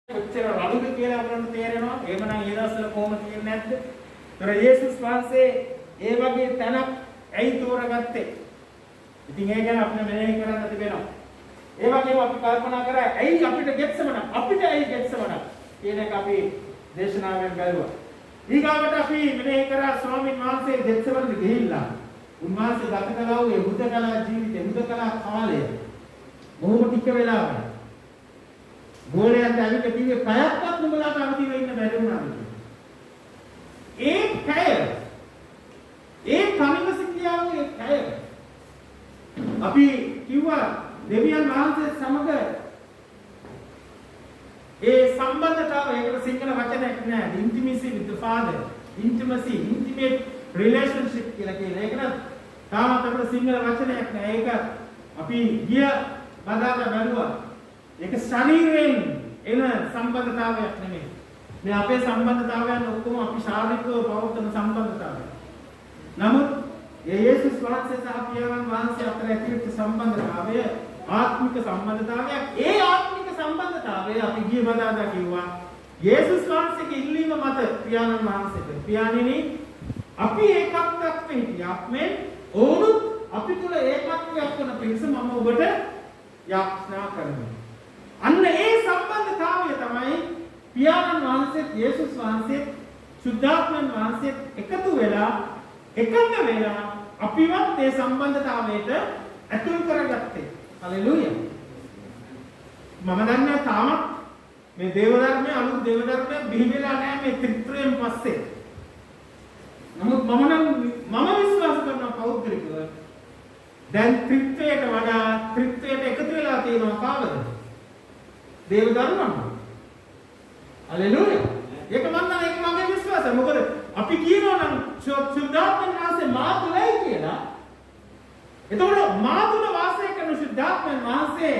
කොච්චර රළුද කියලා අපරන්ට තේරෙනවා. එහෙමනම් ඒ දවස්වල කොහොමද කියන්නේ නැද්ද? ඒතර යේසුස් වහන්සේ ඒ වගේ තැනක් ඇයි තෝරගත්තේ? ඉතින් ඒ ගැන අපිට මෙහෙය කරන්න තිබෙනවා. ඒ වගේම අපි කල්පනා කරා ඇයි අපිට ගෙත්සමන කියන එක අපි දේශනාවෙන් බැලුවා. ඊගාවට අපි මෙහෙය කරා ස්වාමීන් වහන්සේ ගෙත්සමනට ගිහිල්ලා උන්වහන්සේ ගත කළා වූ හුදකලා ජීවිතය හුදකලා කාලය බොහොම ටික වෙලාවක් ගෝලයන්ට අවිත කිව්වේ පැයක්වත් නුඹලාට අවදිව ඉන්න බැරි වුණාද ඒ පැය ඒ කණිම සිද්ධියාව ඒ පැය අපි කිව්වා දෙවියන් වහන්සේ සමග ඒ සම්බන්ධතාවය ඒකට සිංහල වචනයක් නෑ intimacy with the father intimate relationship කියලා කියන එක නම් තාමත් අපිට සිංහල වචනයක් නෑ ඒක අපි ගිය බදාදා බැලුවා ඒක ශරීරයෙන් එන සම්බන්ධතාවයක් නෙමෙයි. මේ අපේ සම්බන්ධතාවයන් ඔක්කොම අපි ශාරීරිකව පවත්වන සම්බන්ධතාවය. නමුත් යේසුස් වහන්සේ සහ පියාණන් වහන්සේ අතර ඇතිවෙච්ච සම්බන්ධතාවය ආත්මික සම්බන්ධතාවයක්. ඒ ආත්මික සම්බන්ධතාවය අපි ගිය බදාදා කිව්වා. යේසුස් වහන්සේගේ ඉල්ලීම මත පියාණන් වහන්සේට පියාණෙනි අපි ඒකත්වයක් වෙහිටියක් මේ ඕනුත් අපි තුල ඒකත්වයක් වන පිණිස මම ඔබට යාඥා කරනවා. අන්න ඒ සම්බන්ධතාවය තමයි පියාණන් වහන්සේත් යේසුස් වහන්සේත් සුද්ධාත්මයන් වහන්සේත් එකතු වෙලා එකඟ වෙලා අපිවත් ඒ සම්බන්ධතාවයට ඇතුල් කරගත්තේ. හලෙලූයා. මම දන්නේ තාමත් මේ දේව ධර්මයේ අලුත් දේව ධර්මයේ බිහි වෙලා නැහැ මේ ත්‍රිත්වයෙන් පස්සේ. නමුත් මම විශ්වාස කරන පෞද්ගලිකව දැන් ත්‍රිත්වයට වඩා ත්‍රිත්වයට එකතු වෙලා තියෙනවා කාවද? දේව ධර්මම. හලෙලූයා. ඒක මම නම් ඒක මගේ විශ්වාසය. මොකද අපි කියනවා නම් සුද්ධාත්මයන් වහන්සේ මා තුලයි කියලා. එතකොට මා තුල වාසය කරන සුද්ධාත්මයන් වහන්සේ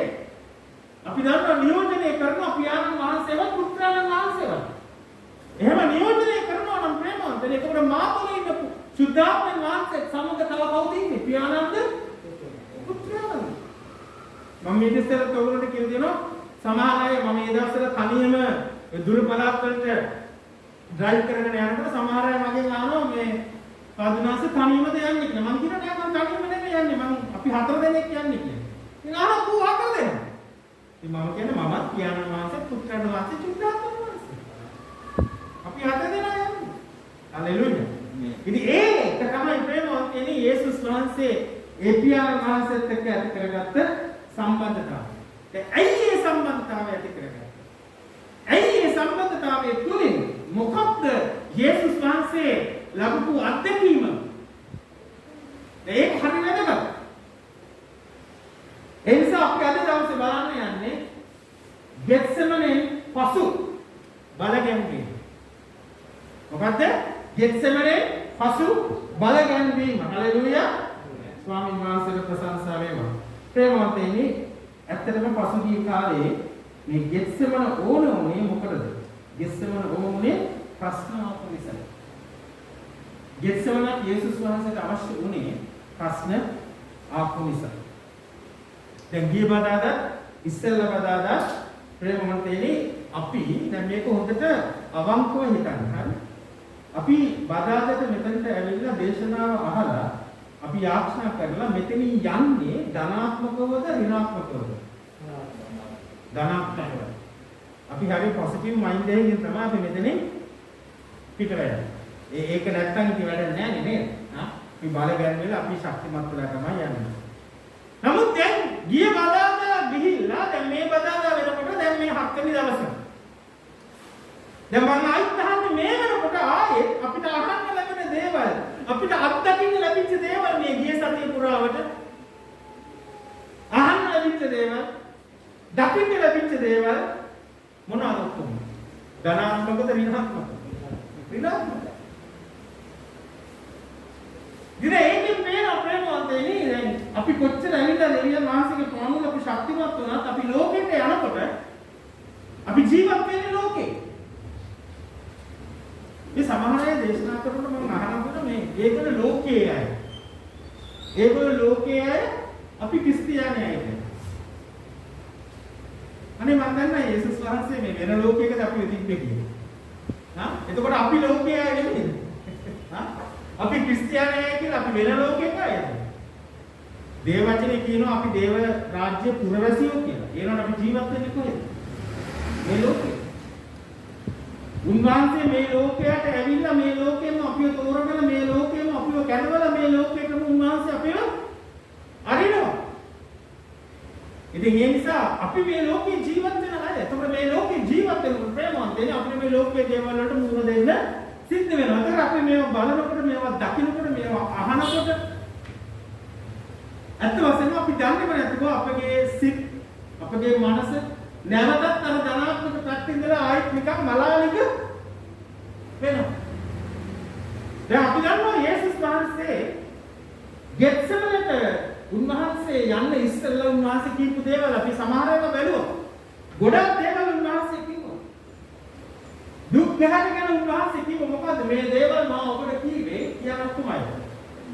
අපි දන්නවා නියෝජනය කරනවා පියාණන් වහන්සේවත් පුත්‍රයන් වහන්සේවත්. එහෙම නියෝජනය කරනවා නම් ප්‍රේමවන්තනේ. එතකොට මා තුල ඉන්න සුද්ධාත්මයන් වහන්සේ සමග තව කවුද ඉන්නේ? පියාණන්ද පුත්‍රයන්. මම මේ ඉස්සෙල්ලා ඔයගොල්ලන්ට කියලා දෙනවා සමහර අය මම ඒ දවස්වල තනියම දුර පළාත් වලට ඩ්‍රයිව් කරගෙන යනකොට සමහර අය මගෙන් අහනවා මේ පාදුනාස තනියමද යන්නේ කියලා. මම කියනවා නෑ මම තනියම නෙමෙයි යන්නේ. අපි 4 දෙනෙක් යන්නේ කියලා. ඉතින් අහනවා කෝ 4 දෙනෙක්? ඉතින් මම කියන්නේ මමත් පියාණන් වහන්සේ පුත්‍රයන් වහන්සේ සුද්ධාත්මයන් වහන්සේ. අපි 4 දෙනා යන්නේ. හලෙලූයා. ඉතින් ඒක තමයි ප්‍රේමවන්තයනි යේසුස් වහන්සේ ඒ පියාණන් වහන්සේත් එක්ක ඇති කරගත්ත සම්බන්ධතාවය. ඇයි මේ සම්බන්ධතාවය ඇති කරගන්නේ? ඇයි මේ සම්බන්ධතාවය තුලින් මොකක්ද යේසුස් වහන්සේ ලැබපු අත්දැකීම? ඒක හරි වැදගත්. ඒ නිසා අපි අද දවසේ බලන්න යන්නේ ගෙත්සෙමනේ පසු බලගැන්වීම. මොකද්ද? ගෙත්සෙමනේ පසු බලගැන්වීම. හලෙලූයා. ස්වාමීන් වහන්සේට ප්‍රශංසා වේවා. ප්‍රේමවන්තයනි ඇත්තටම පසුගිය කාලේ මේ ගෙත්සෙමන ඕනේ මොකටද? ගෙත්සෙමන ඕනේ ප්‍රශ්න ආපු නිසා. ගෙත්සෙමන යේසුස් වහන්සේට අවශ්‍ය වුණේ ප්‍රශ්න ආපු නිසා. දැන් ගිය බදාදා ඉස්සෙල්ලා බදාදා ප්‍රේමවන්තයනි අපි දැන් මේක හොඳට අවංකව හිතන්න. හරි? අපි බදාදට මෙතනට ඇවිල්ලා දේශනාව අහලා අපි යාඥා කරලා මෙතනින් යන්නේ ධනාත්මකවද ඍණාත්මකවද? ධනාත්මකව. අපි හරිය පොසිටිව් මයින්ඩ් එකකින් තමයි අපි මෙතනින් පිට වෙන්නේ. ඒක නැත්තම් ඉති වැඩක් නැහැ නේද? අපි බල ගන්නවෙලා අපි ශක්තිමත් වෙලා තමයි යන්නේ. නමුත් දැන් ගිය බදාදා ගිහිල්ලා දැන් මේ බදාදා වෙනකොට දැන් මේ 7 වෙනි දවසේ. දැන් මම ආයිත් අහන්නේ මේ වෙනකොට ආයේ අපිට අහන්න ලැබෙන දේවල් අපිට අත්දකින්න ලැබිච්ච දේවල් මේ ගිය සතිය පුරාවට අහන්න ලැබිච්ච දේවල් දකින්න ලැබිච්ච දේවල් මොනවාද ඔක්කොම? ධනාත්මකද ඍණාත්මකද? ඍණාත්මක. ඉතින් ඒකෙන් මේ ප්‍රේමවන්තයනි දැන් අපි කොච්චර ඇවිල්ලා දෙවියන් වහන්සේගේ ප්‍රාණුල අපි ශක්තිමත් වුණත් අපි ලෝකෙට යනකොට අපි ජීවත් වෙන්නේ ලෝකේ. මේ සමහර අය දේශනා කරනකොට මම අහනවා මේ ඒගොල්ලෝ ලෝකයේ අය. ඒගොල්ලෝ ලෝකයේ අය අපි ක්‍රිස්තියානි අය. අනේ මම දන්නා යේසුස් වහන්සේ මේ වෙන ලෝකයකද අපි තිබ්බේ කියලා. එතකොට අපි ලෝකයේ අය නෙමෙයි. අපි ක්‍රිස්තියානියයි කියලා අපි වෙන ලෝකයක අයද? දේව වචනේ කියනවා අපි දේව රාජ්‍ය පුරවැසියෝ කියලා. ඒනොත් අපි ජීවත් වෙන්නේ කොහෙද? මේ ලෝකේ. උන්වහන්සේ මේ ලෝකයට ඇවිල්ලා මේ ලෝකෙම අපිව තෝරගෙන මේ ලෝකෙම අපිව කැඳවලා මේ ලෝකෙටම උන්වහන්සේ අපිව අරිනවා. ඉතින් ඒ නිසා අපි මේ ලෝකේ ජීවත් වෙන අය. එතකොට මේ ලෝකේ ජීවත් වෙන ප්‍රේමවන්තයනේ අපිට මේ ලෝකයේ දේවල් වලට මුහුණ දෙන්න සිද්ධ වෙනවා. ඒතර අපි මේවා බලනකොට මේවා දකිනකොට මේවා අහනකොට ඇත්ත වශයෙන්ම අපි දන්නේම නැතුව අපගේ සිත් අපගේ මනස නැවතත් අර ධනාත්මක පැත්තෙන් ඉඳලා ආයෙත් නිකන් මලාලික වෙනවා. දැන් අපි දන්නවා යේසුස් වහන්සේ ගෙත්සෙමනට උන්වහන්සේ යන්න ඉස්සෙල්ලා උන්වහන්සේ කියපු දේවල් අපි සමහර ඒවා බැලුවා. ගොඩක් දේවල් උන්වහන්සේ කිව්වා. දුක් ගැහැගෙන උන්වහන්සේ කිව්ව මොකද්ද? මේ දේවල් මම ඔබට කීවේ කියන කොහොමද?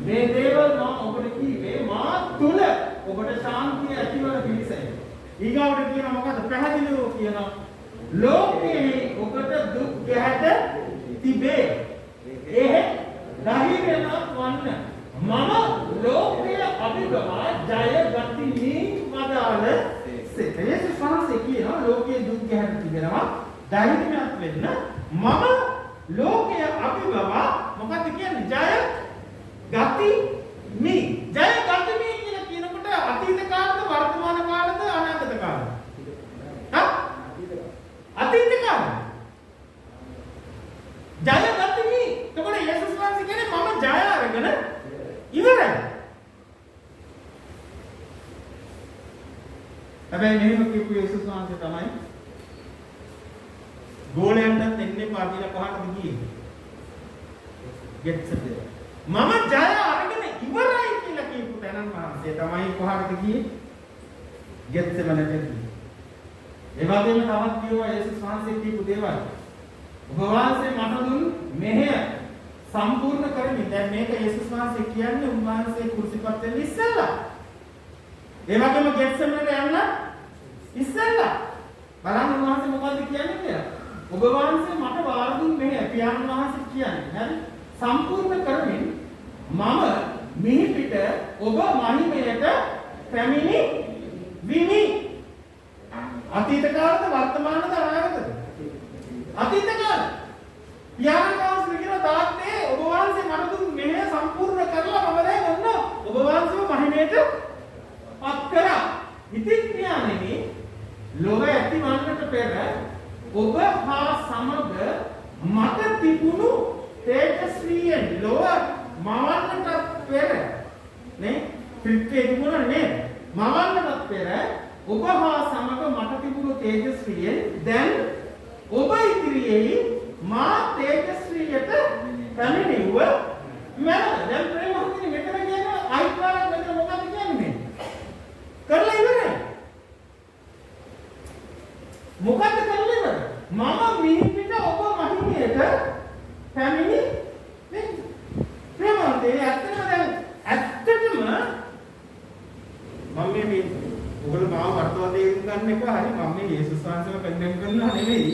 මේ දේවල් මම ඔබට කීවේ මා තුල ඔබට ශාන්තිය ඇතිවන පිණිසයි. ඊගාවට කියන මොකද්ද? පැහැදිලිව කියනවා. ලෝකේ ඔබට දුක් ගැහැට තිබේ. ඒ ධෛර්යවත් වන්න. මම ලෝකයේ අභිගමා ජය ගතිමි වදාළ යේසුස් වහන්සේ කියනවා ලෝකයේ දුක් ගැහැට තිබෙනවා ධෛර්යවත් වෙන්න. මම ලෝකයේ අභිගමා මොකද්ද කියන්නේ? ජය ගතිමි. ජය ගතිමි කියලා කියනකොට අතීත කාලද වර්තමාන කාලද අනාගත කාලද? අතීත කාලද? ජය ගතිමි. එතකොට යේසුස් වහන්සේ කියන්නේ මම ජය අරගෙන ඉවරයි. හැබැයි මෙහෙම කියපු යේසුස් වහන්සේ තමයි ගෝලයන්ට දෙන්නේ පාදිලා කොහටද ගියේ? ගෙත්සෙමනේ. මම ජය අරගෙන ඉවරයි කියලා කියපු තැනන් වහන්සේ තමයි කොහටද ගියේ? ගෙත්සෙමනට ගියේ. ඒ වගේම තවත් කියනවා යේසුස් වහන්සේ කියපු දේවල්. ඔබ වහන්සේ මට දුන් මෙහෙය සම්පූර්ණ කරමි. දැන් මේක යේසුස් වහන්සේ කියන්නේ උන්වහන්සේ කුරුසිපත් වෙන්න ඉස්සෙල්ලා. ඒ වගේම ගෙත්සෙමනට යන්න ඉස්සෙල්ලා. බලන්න උන්වහන්සේ මොකද්ද කියන්නේ කියලා. ඔබ වහන්සේ මට වාර දුන් මෙහෙය පියාණන් වහන්සේ කියන්නේ. හරි? සම්පූර්ණ කරමින් මම මිහි පිට ඔබ මහිමයට පැමිණි විමි. අතීත කාලද වර්තමානද අනාගතද? අතීත කාල. පියාණන් වහන්සේ කියන තාත්තේ ඔබ වහන්සේ මට දුන් මෙහෙය සම්පූර්ණ කරලා මම දැන් ඔන්න ඔබ වහන්සේව මහිමයට පත් කරා. ඉතින් පියාණෙනි ලෝක ඇති වන්නට පෙර ඔබ හා සමග මට තිබුණු තේජස්වියෙන් ලෝක මවන්නට පෙර නේ ත්‍රිත්වයේ තිබුණා නේද? මවන්නට පෙර ඔබ හා සමග මට තිබුණු තේජස්වියෙන් දැන් ඔබ ඉදිරියේ මා තේජස්වියට පැමිණෙව්ව මම දැන් ප්‍රේමවන්තනි මෙතන කියන අයිකාරක් මෙතන මොකක්ද කියන්නේ? කරලා ඉවරයි. මොකක්ද කරලා ඉවරයි? මම මිහි පිට ඔබ මහිමයට පැමිණි නේ ප්‍රේමවන්තනි ඇත්තටම මම මේ ඔයගොල්ලෝ මාව වර්තමාන තේරුම් ගන්න එපා. හරි මම මේ යේසුස් වහන්සේව කන්දෙම් කරනවා නෙමෙයි.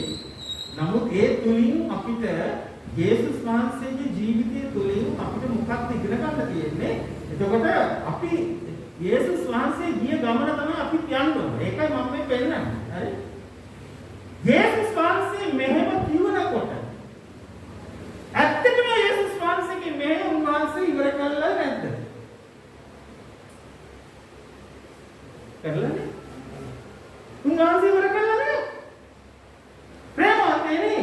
නමුත් ඒ තුලින් අපිට යේසුස් වහන්සේගේ ජීවිතය තුලින් අපිට මොකක්ද ඉගෙන ගන්න තියෙන්නේ? එතකොට අපි යේසුස් වහන්සේ ගිය ගමන තමයි අපි යන්න ඕනේ. ඒකයි මම මේ පෙන්නන්නේ. හරි? යේසුස් වහන්සේ මෙහෙම කිව්වනකොට ඇත්තටම යේසුස් වහන්සේගේ මේ උන්වහන්සේ ඉවර කළා නැද්ද? කරලානේ. උන්වහන්සේ ඉවර කළා නේ. ප්‍රේමවන්තනේ.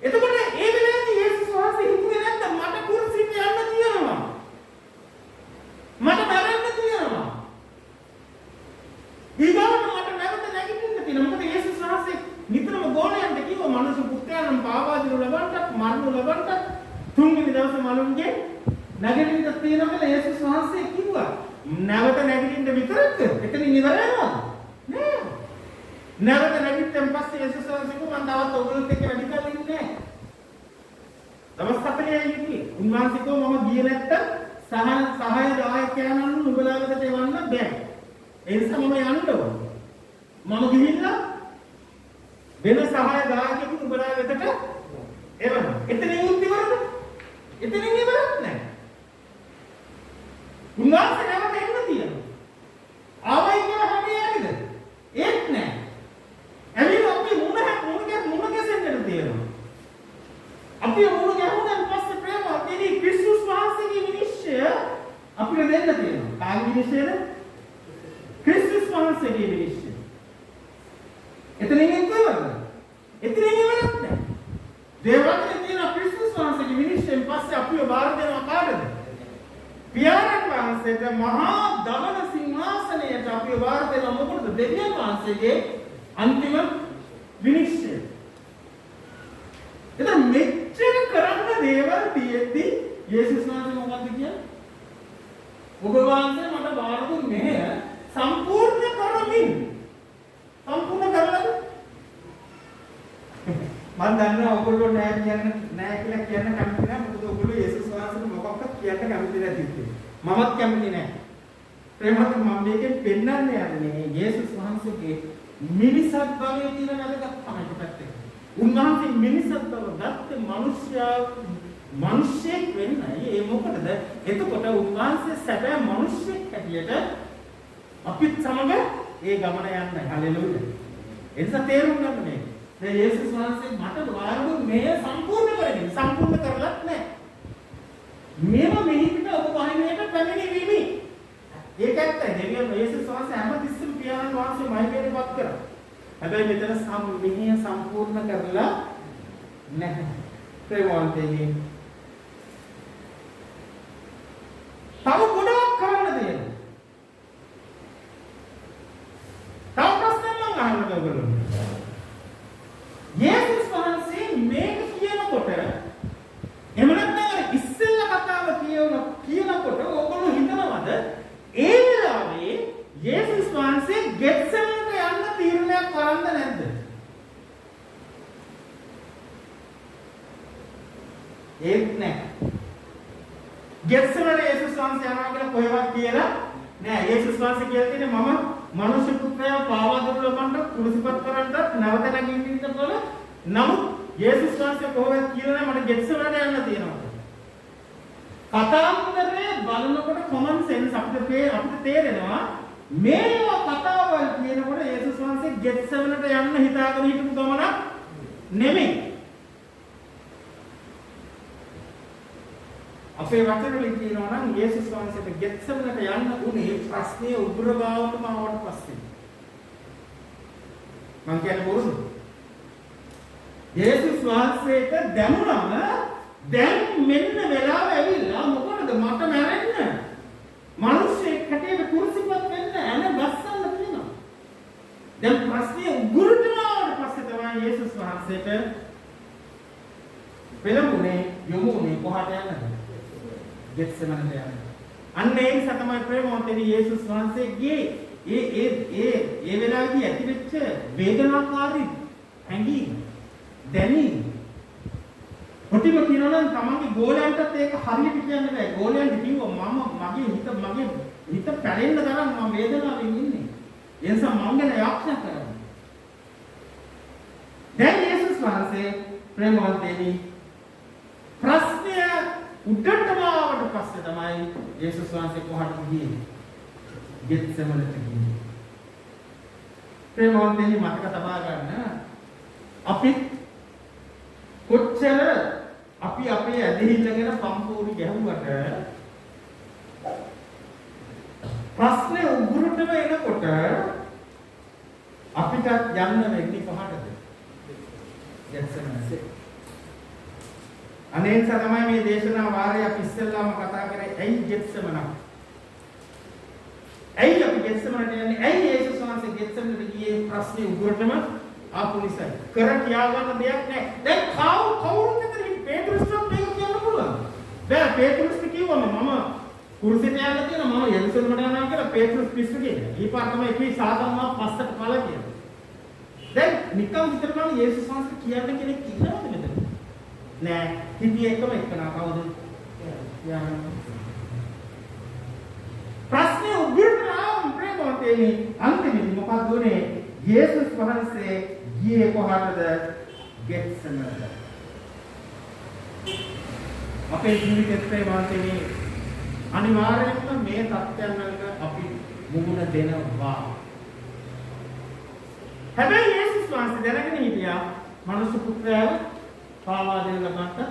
එතකොට ඒ වෙලාවේදී යේසුස් වහන්සේ හිතුවේ නැද්ද මට කුරුසියට යන්න තියෙනවා. මට මරන්න තියෙනවා. ඊගොල්ලෝ මට නැවත නැගිටින්න තියෙනවා. මොකද යේසුස් වහන්සේ නිතරම ගෝලයන්ට කිව්වා මනුෂ්‍ය පුත්‍රයන් පාවාදිනු ලබන්නත් මරණු ලබන්නත් තුන්වෙනි දවසේ මලුන්ගේ නැගිටින්න තියෙනවා කියලා යේසුස් වහන්සේ කිව්වා. නැවත නැගිටින්න විතරක්ද? එතනින් ඉවර වෙනවද? නෑ. නැවත නැගිටින් පස්සේ යේසුස් වහන්සේ කිව්වා මම තවත් ඔයගොල්ලොත් එක්ක වැඩි කල් ඉන්නේ නෑ. දවස් 4යි ඉන්නේ. උන්වහන්සේ කිව්වා මම ගියේ නැත්තම් සහාය දායකයන්න් නුඹලා වෙතට එවන්න බෑ. ඒ නිසා මම යන්න ඕනේ. මම ගිහිල්ලා වෙන සහායදායකයෙකු උඹලා වෙතට එවනවා. එතනින් උත්තිවරද? එතනින් ඉවරක් නැහැ. උන්වහන්සේ නැවත එන්න තියෙනවා. ආවයි කියලා හැමේ ඇවිද? ඒත් නැහැ. ඇවිල්ලා අපි මුණ ගැසෙන්නට තියෙනවා. අපි මුණ ගැහුණාන් පස්සේ ප්‍රේමවත්නි ක්‍රිස්තුස් වහන්සේගේ විනිශ්චය අපිට දෙන්න තියෙනවා. කාගේ විනිශ්චයද? ක්‍රිස්තුස් වහන්සේගේ විනිශ්චය. එතනින් ඉවරද? එතනින් ඉවරක් නැහැ. දේවවන්තේ තියෙන ක්‍රිස්තුස් වහන්සේගේ විනිශ්චයෙන් පස්සේ අපිව බාර දෙනවා කාටද? පියාණන් වහන්සේට මහා දමන සිංහාසනයට අපිව බාර දෙනවා මොකටද? දෙවියන් වහන්සේගේ අන්තිම විනිශ්චය. එතන මෙච්චර කරන්න දේවල් තියෙද්දි යේසුස් වහන්සේ මොකක්ද කියන්නේ? ඔබ වහන්සේ මට බාර දුන්නේ සම්පූර්ණ කරමින්. සම්පූර්ණ කරලාද? මම දන්නවා ඔයගොල්ලෝ නෑ කියලා කියන්න කැමති නෑ. මොකද ඔයගොල්ලෝ යේසුස් වහන්සේට මොකක්වත් කියන්න කැමති නැති ඉතින්. මමත් කැමති නෑ. ප්‍රේමවත් මම මේකෙන් පෙන්නන්නේ යන්නේ යේසුස් වහන්සේගේ මිනිසත් භවයේ තියෙන වැදගත්කම පැත්තේ. උන්වහන්සේ මිනිසත් බව ගත්තේ මිනිස්සෙක් වෙන්නයි. ඒ මොකටද? එතකොට උන්වහන්සේ සැබෑ මිනිස්සෙක් හැටියට අපිත් සමග ඒ ගමන යන්නයි. හලෙලූයා. එනිසා තේරුම් ගන්න මේක. දැන් යේසුස් වහන්සේ මට වාරදු මේ සම්පූර්ණ කරගෙන සම්පූර්ණ කරලත් නැහැ. මේව මෙහිට ඔබ වහිනේට පැමිණෙවීමි. ඒක ඇත්තයි. දෙවියන් යේසුස් වහන්සේ හැමතිස්සෙම පියාණන් වහන්සේ මහිමේටපත් කරා. හැබැයි මෙතන මෙහෙය සම්පූර්ණ කරලා නැහැ. ප්‍රේමවන්තයනි. තව ගොඩක් කරන්න දෙනවා. තව ප්‍රශ්න මම අහන්න ඕගොල්ලෝ. යේසුස් වහන්සේ මේක කියනකොට එහෙම නැත්නම් ඉස්සෙල්ලා කතාව කියනකොට ඕගොල්ලෝ හිතනවද ඒ වෙලාවේ යේසුස් වහන්සේ ගෙත්සෙමනට යන්න තීරණයක් කරන්ද නැද්ද? ඒක නෑ. ගෙත්සෙමනට යේසුස් වහන්සේ යනවා කියලා කොහෙවත් කියලා නෑ. යේසුස් වහන්සේ කියලා තියෙන්නේ මම මනුෂ්‍ය පුත්‍රයා පාවා දුන්නමන්ට කුරුසිපත් කරන්නත් නැවත නැගිටින්න කියලා. නමුත් යේසුස් වහන්සේ කොහෙවත් කියලා නෑ මට ගෙත්සෙමනට යන්න තියෙනවා. කතාන්තරේ බලනකොට common sense අපිට තේරෙනවා මේවා කතාවල් කියනකොට යේසුස් වහන්සේ ගෙත්සෙමනට යන්න හිතාගෙන හිටපු ගමනක් නෙමෙයි. අපේ වචනවලින් කියනවා නම් යේසුස් වහන්සේට ගෙත්සෙමනට යන්න උනේ ප්‍රශ්නේ උග්‍රභාවයටම ආවට පස්සේ. මම කියන්නේ බොරුද? යේසුස් වහන්සේට දැනුණම දැන් මෙන්න වෙලාව ඇවිල්ලා මොකටද මට මැරෙන්න? මිනිස්සෙක් හැටියට කුරුසිපත් වෙන්න ඇන ගස්සන්න තියෙනවා. දැන් ප්‍රශ්නේ උගුරුටනාවට පස්සේ තමයි යේසුස් වහන්සේට පෙළඹුණේ යොමුනේ කොහාට යන්නද? ගෙත්සෙමනට යන්න. අන්න ඒ නිසා තමයි ප්‍රේමවන්තනි යේසුස් වහන්සේගේ ඒ වෙලාවේදී ඇතිවෙච්ච වේදනාකාරී හැඟීම් දැනීම කොටිම කියනවා නම් තමන්ගේ ගෝලයන්ටත් ඒක හරියට කියන්න බෑ. ගෝලයන්ට කිව්වා මගේ හිත පැලෙන්න තරම් මම වේදනාවෙන් ඉන්නේ. ඒ නිසා මම ගැන යාඥා කරනවා. දැන් යේසුස් වහන්සේ ප්‍රේමවන්තයනි ප්‍රශ්නය උඩටම ආවට පස්සේ තමයි යේසුස් වහන්සේ කොහටද ගියේ? ගෙත්සෙමනට ගියේ. ප්‍රේමවන්තයනි මතක තබා ගන්න අපි කොච්චර අපි අපේ ඇදහිල්ලගෙන පම්පෝරි ගැහුවට ප්‍රශ්නේ උගුරටම එනකොට අපිට යන්න වෙන්නේ කොහටද? ගෙත්සෙමනට. අනේ නිසා තමයි මේ දේශනා වාරයේ අපි ඉස්සෙල්ලාම කතා කරේ ඇයි ගෙත්සෙමනක්? ඇයි අපි ගෙත්සෙමනට යන්නේ? ඇයි යේසුස් වහන්සේ ගෙත්සෙමනට ගියේ? ප්‍රශ්නේ උගුරටම ආපු නිසා. කර කියා ගන්න දෙයක් නැහැ. දැන් කවුරුත් එතන පේතුරුස්ට මේක කියන්න පුළුවන්. බෑ පේතුරුස්ට කිව්වම මම කුරුසෙට යන්න තියෙනවා මම යෙරුසලමට යනවා කියලා පේතුරුස් පිස්සු කියනවා. ඊපාර තමයි කී සාතන්වා පස්සට පළ කියලා. දැන් නිකම් විතර බලන්න යේසුස් වහන්සේ කියන්න කෙනෙක් ඉන්නවද මෙතන? නෑ. හිටියේ එකම එක්කනා කවුද? ප්‍රශ්නේ උගුරට ආවම ප්‍රේමවන්තයනි අන්තිමේදී මොකක්ද උනේ? යේසුස් වහන්සේ ගියේ කොහාටද? ගෙත්සෙමනට. අපේ ජීවිතේත් ඒ වාසිනේ අනිවාර්යයෙන්ම මේ තත්ත්වයන් වලට අපි මුහුණ දෙනවා. හැබැයි යේසුස් වහන්සේ දැනගෙන හිටියා මනුෂ්‍ය පුත්‍රයාව පාවා දෙන්න ලබන්න,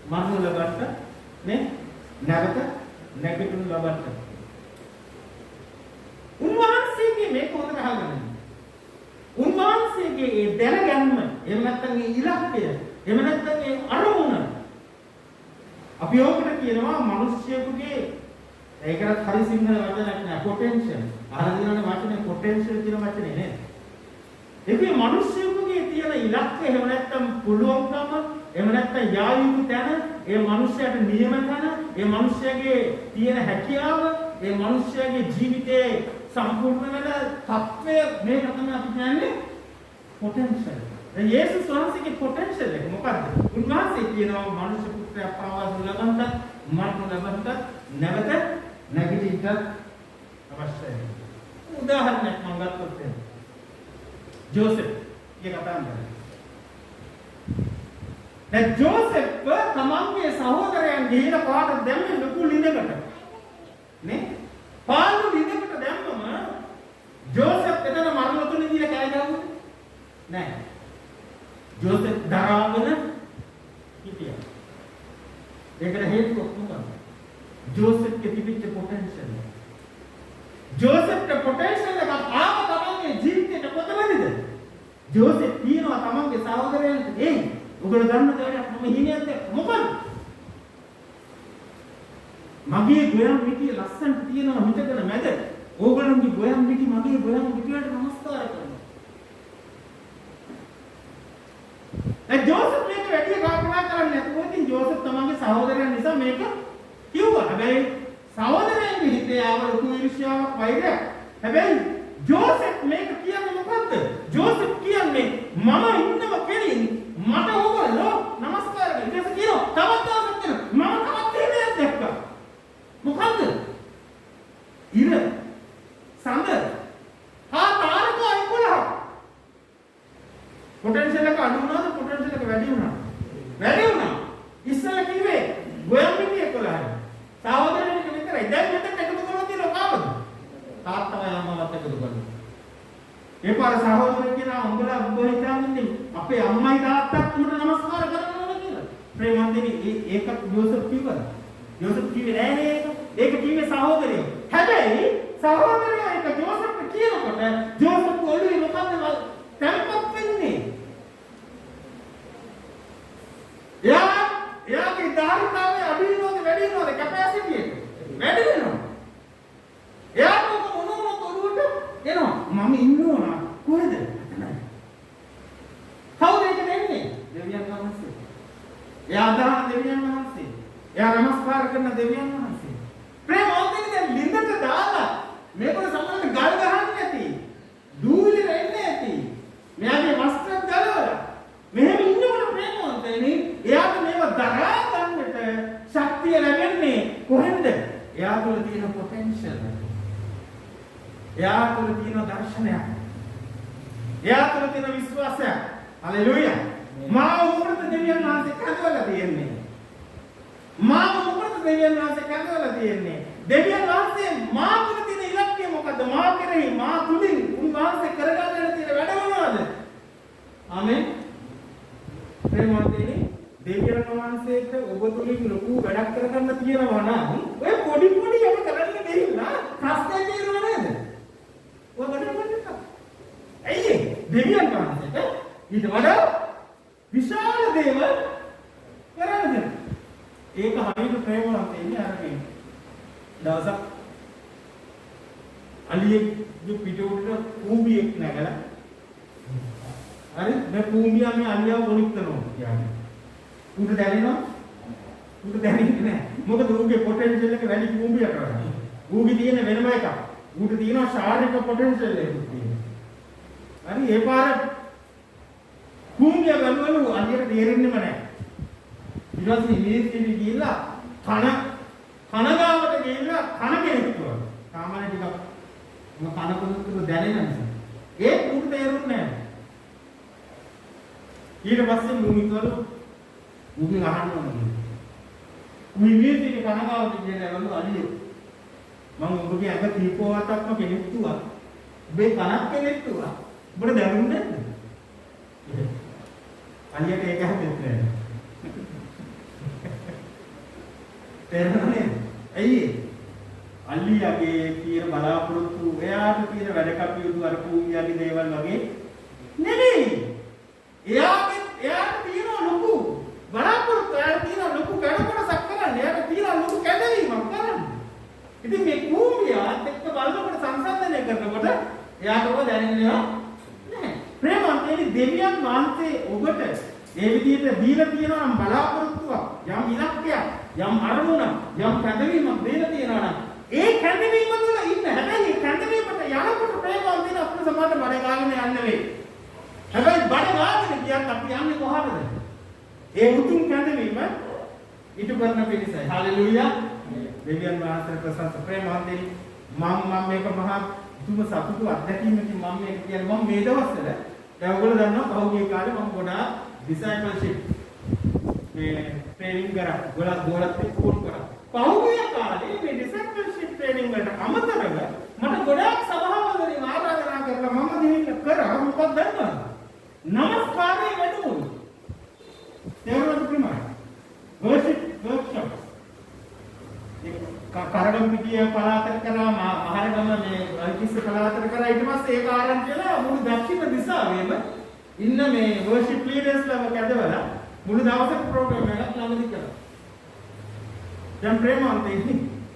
මරණු ලබන්න, නේ? නැවත නැගිටිනු ලබන්න. උන්වහන්සේගේ මේක හොඳට අහගන්න. උන්වහන්සේගේ ඒ දැනගැන්ම, එහෙම නැත්නම් ඒ ඉලක්කය, එහෙම නැත්නම් ඒ අරමුණ අපි ඔකට කියනවා මිනිස්සුගේ ඒකට හරි සිංහල වචනයක් නෑ පොටෙන්ෂල්. අහලා දිනන වචනේ පොටෙන්ෂල් කියන වචනේ නේද? ඒකේ මිනිස්සුගේ තියෙන ඉලක්කය එහෙම නැත්නම් පුළුවන්කම, එහෙම නැත්නම් යා යුතු තැන, ඒ මිනිස්යාට නියම තැන, ඒ මිනිස්යාගේ තියෙන හැකියාව, ඒ මිනිස්යාගේ ජීවිතේ සම්පූර්ණ වෙන තත්ත්වය මේක තමයි අපි කියන්නේ පොටෙන්ෂල්. දැන් යේසුස් වහන්සේගේ පොටෙන්ෂල් එක මොකද්ද? උන්වහන්සේ කියනවා මනුෂ්‍ය පුත්‍රයා පාවා දුලබන්ට, මරණ ලබන්ට, නැවත නැගිටින්න අවශ්‍යයි. උදාහරණයක් මම ගත්තොත් ජෝසෙෆ් එක කතා කරනවා. දැන් ජෝසෙෆ් තමන්ගේ සහෝදරයන් ගිහිලා පාට දැම්මේ ලොකු ලිඳකට. නේ? පාළු ලිඳකට දැම්මම ජෝසෙෆ් එතන මරණ තුන ඉඳලා කෑ ගැහුවා. නෑ. ජෝසෙෆ් දරාගෙන හිටියා. ඒකට හේතුව මොකක්ද? ජෝසෙෆ්ගේ තිබිච්ච පොටෙන්ෂල්. ජෝසෙෆ්ගේ පොටෙන්ෂල් එක ආව තමන්ගේ ජීවිතේට කොතනද? ජෝසෙෆ් කියනවා තමන්ගේ සහෝදරයන්ට "ඒ ඔයගොල්ලෝ දන්න දෙයක් මම හිණියක්ද මොකද? මගේ ගොයම් මිටිය ලස්සනට තියෙනවා හිටගෙන මැද. ඕගොල්ලන්ගේ ගොයම් මිටි මගේ ගොයම් මිටියට නමස්කාර කරනවා." ඒ ජෝසෙෆ් මේක වැඩි කල්පනා කරන්නේ නැතුව ඉතින් ජෝසෙෆ් තමන්ගේ සහෝදරයන් නිසා මේක කිව්වා. හැබැයි සහෝදරයන්ගේ හිතේ ආව ලොකු ඊර්ෂ්‍යාවක් වෛරයක්. හැබැයි ජෝසෙෆ් මේක කියන්නේ මොකද්ද? ජෝසෙෆ් කියන්නේ මම ඉන්නව කෙලින් මට ඕගොල්ලෝ නමස්කාර කරලා ඉතින් කියනවා තවත් දවසක් දෙනවා මම තවත් දෙයක් දැක්කා. මොකද්ද? ඉර සඳ තාරකා 11. පොටෙන්ෂල් එක අඩු වුණාද පොටෙන්ෂල් එක වැඩි වුණාද? වැඩි වුණා. ඉස්සෙල්ලා කිව්වේ ගොයම් මිටි 11. සහෝදරයෙක් විතරයි. දැන් මෙතන එකතු කරලා තියෙනවා කාවද? තාත්තලා අම්මවත් එකතු කරලා. ඒ පාර සහෝදරයෙක් කියනවා උඹලා උඹ හිතාන්නේ අපේ අම්මයි තාත්තත් උඹට නමස්කාර කරනවා කියලා. ප්‍රේමන්තනි ඒකත් යෝසෙෆ් කිව්වද? යෝසෙෆ් කිව්වේ නෑ නේද? ඒක කිව්වේ සහෝදරයෝ. හැබැයි සහෝදරයෝ ඒක ජෝසෙෆ් කියනකොට ජෝසෙෆ් ඔළුවේ මොකද්ද තැම්පත් වෙන්නේ? එයාගේ ධාරිතාවය අඩු වෙනවද වැඩි වෙනවද කැපැසිටි එක? වැඩි වෙනවා. එයාට මොනවද ඔළුවට එනවා. මම ඉන්නවා කොහෙද? කවුද ඒක දෙන්නේ? දෙවියන් වහන්සේ. එයා අදහන දෙවියන් වහන්සේ. එයා නමස්කාර කරන දෙවියන් වහන්සේ. ප්‍රේමෝතෙන් දැන් ලින්දට දාලා මේකවල සම්බන්ධ ගල් ගහන්නේ නැති. දූලි වෙන්නේ නැති. මෙයාගේ වස්ත්‍ර ගලවලා මෙහෙම ඉන්නකොට ප්‍රේමෝතෙනි එයාට මේව දරා ගන්නට ශක්තිය ලැබෙන්නේ කොහෙන්ද? එයා තුළ තියෙන පොටෙන්ෂල්. එයා තුළ තියෙන දර්ශනයක්. එයා තුළ තියෙන විශ්වාසයක්. හලෙලූයා. මාව මොකටද දෙවියන් වහන්සේ කැඳවලා තියෙන්නේ? මාව මොකටද දෙවියන් වහන්සේ කැඳවලා තියෙන්නේ? දෙවියන් වහන්සේ මා තුළ තියෙන ඉලක්කය මොකද්ද? මා කෙරෙහි මා තුලින් උන්වහන්සේ කරගන්න තියෙන වැඩ මොනවද? ආමෙන්. ප්‍රේමවන්තයනි දෙවියන් වහන්සේට ඔබ තුලින් ලොකු වැඩක් කරගන්න තියෙනවා නම් ඔය පොඩි පොඩි යම කරන්න දෙහිලා ප්‍රශ්නේ තියෙනව නේද? ඔය වැඩ කරන්න. ඇයි දෙවියන් වහන්සේට ඊට වඩා විශාල දේවල් කරන්න. ඒක හරියට ප්‍රේමවන්තයනි අරගෙන දවසක් අලියෙක් පිට උඩට කූඹියෙක් නැගලා හරි මේ කූඹියා මේ අලියාව ගොනිටනවා කියන්නේ. උන්ට දැනෙනවා? උන්ට දැනෙන්නේ නැහැ. මොකද ඌගේ පොටෙන්ෂල් එක වැඩි කූඹියක් කරා. ඌගේ තියෙන වෙනම එකක්. ඌට තියෙනවා ශාරීරික පොටෙන්ෂල් එකක් තියෙනවා. හරි ඒ පාර කූඹියා ගන්නවලු අලියට තේරෙන්නේම නැහැ. ඊට පස්සේ ඉංග්‍රීසියෙන් ගිහිල්ලා කනගාවට ගිහිල්ලා කන කෙනෙක්තුවා. සාමාන්‍ය ටිකක් කන කොහොමද දැනෙන්නේ නැහැ. ඒ ඌට තේරුන්නේ නැහැ. ඊට පස්සේ මුමිතවල මුමින් අහනවා විවිධ කනගාටු කියනවලු අලියෝ මම ඔබගේ අඟ කීපවතාවක්ම කෙනෙක්තුවා ඔබේ කනක් කෙනෙක්තුවා ඔබට දැනුන්නේ නැද්ද අලියට ඒක හැදෙන්නේ නැහැ තේරුණානේ ඇයි අලියාගේ කියන බලාපොරොත්තු එයාට තියෙන වැඩ කටයුතු අර කූඹියාගේ දේවල් වගේ නෙමෙයි එයාට තියෙන ලොකු බලාපොරොත්තු එයාට තියෙන ලොකු කඩකොඩසක් කරන්න එයාට තියෙන ලොකු කැදවීමක් කරන්න ඉතින් මේ කූඹියාත් එක්ක බලනකොට සංසන්දනය කරනකොට එයාට ඔබ දැනෙන්නේ නැහැ ප්‍රේමන්තේ දෙවියන් වහන්සේ ඔබට ඒ විදිහට දීලා තියෙනවා නම් බලාපොරොත්තුවක් යම් ඉලක්කයක් යම් අරමුණක් යම් කැදවීමක් දීලා තියෙනවා නම් ඒ කැදවීම තුළ ඉන්න හැබැයි කැදවීමට යනකොට ප්‍රේමන්තේ අපිට සමාත බඩ ගාගෙන යන්න වෙයි හැබැයි බඩ ගාගෙන කියත් අපි යන්නේ කොහටද ඒ උතුම් කැදවීම ඊට කරන පිළිසයි හලෙලූයා දෙවියන් වහන්සේ ප්‍රසන්න ප්‍රේමන්තේ මම මේක මහා තුම සතුටු අත්දැකීමකින් මම මේක කියන්නේ මම මේ දවස්වල දැන් ඔයගොල්ලෝ දන්නවා පහුගිය කාලේ මම ගොඩාක් discipleship මේ ට්‍රේනින් කරා ගොඩක් කෝල් කරා පහුගිය කාලේ මේ discipleship ට්‍රේනින් වලට අමතරව මට ගොඩාක් සභාවවලින් ආරාධනා කරලා මම දෙහිල්ල කරා මොකක්ද දන්නවද නමස්කාරය වැඩමුළු තේරුණාද ප්‍රමාණ worship workshop කරගම් පිටිය පළාතට කරා මහරගම මේ අල්කිස්ස පළාතට කරා ඊට පස්සේ ඒක ආරම්භ කළා මුළු දක්ෂිණ දිසාවෙම ඉන්න මේ worship leaders ලා කැදවලා මුළු දවසක ප්‍රෝග්‍රෑම් එකක් ළඟදී කළා. දැන් ප්‍රේමන්තේ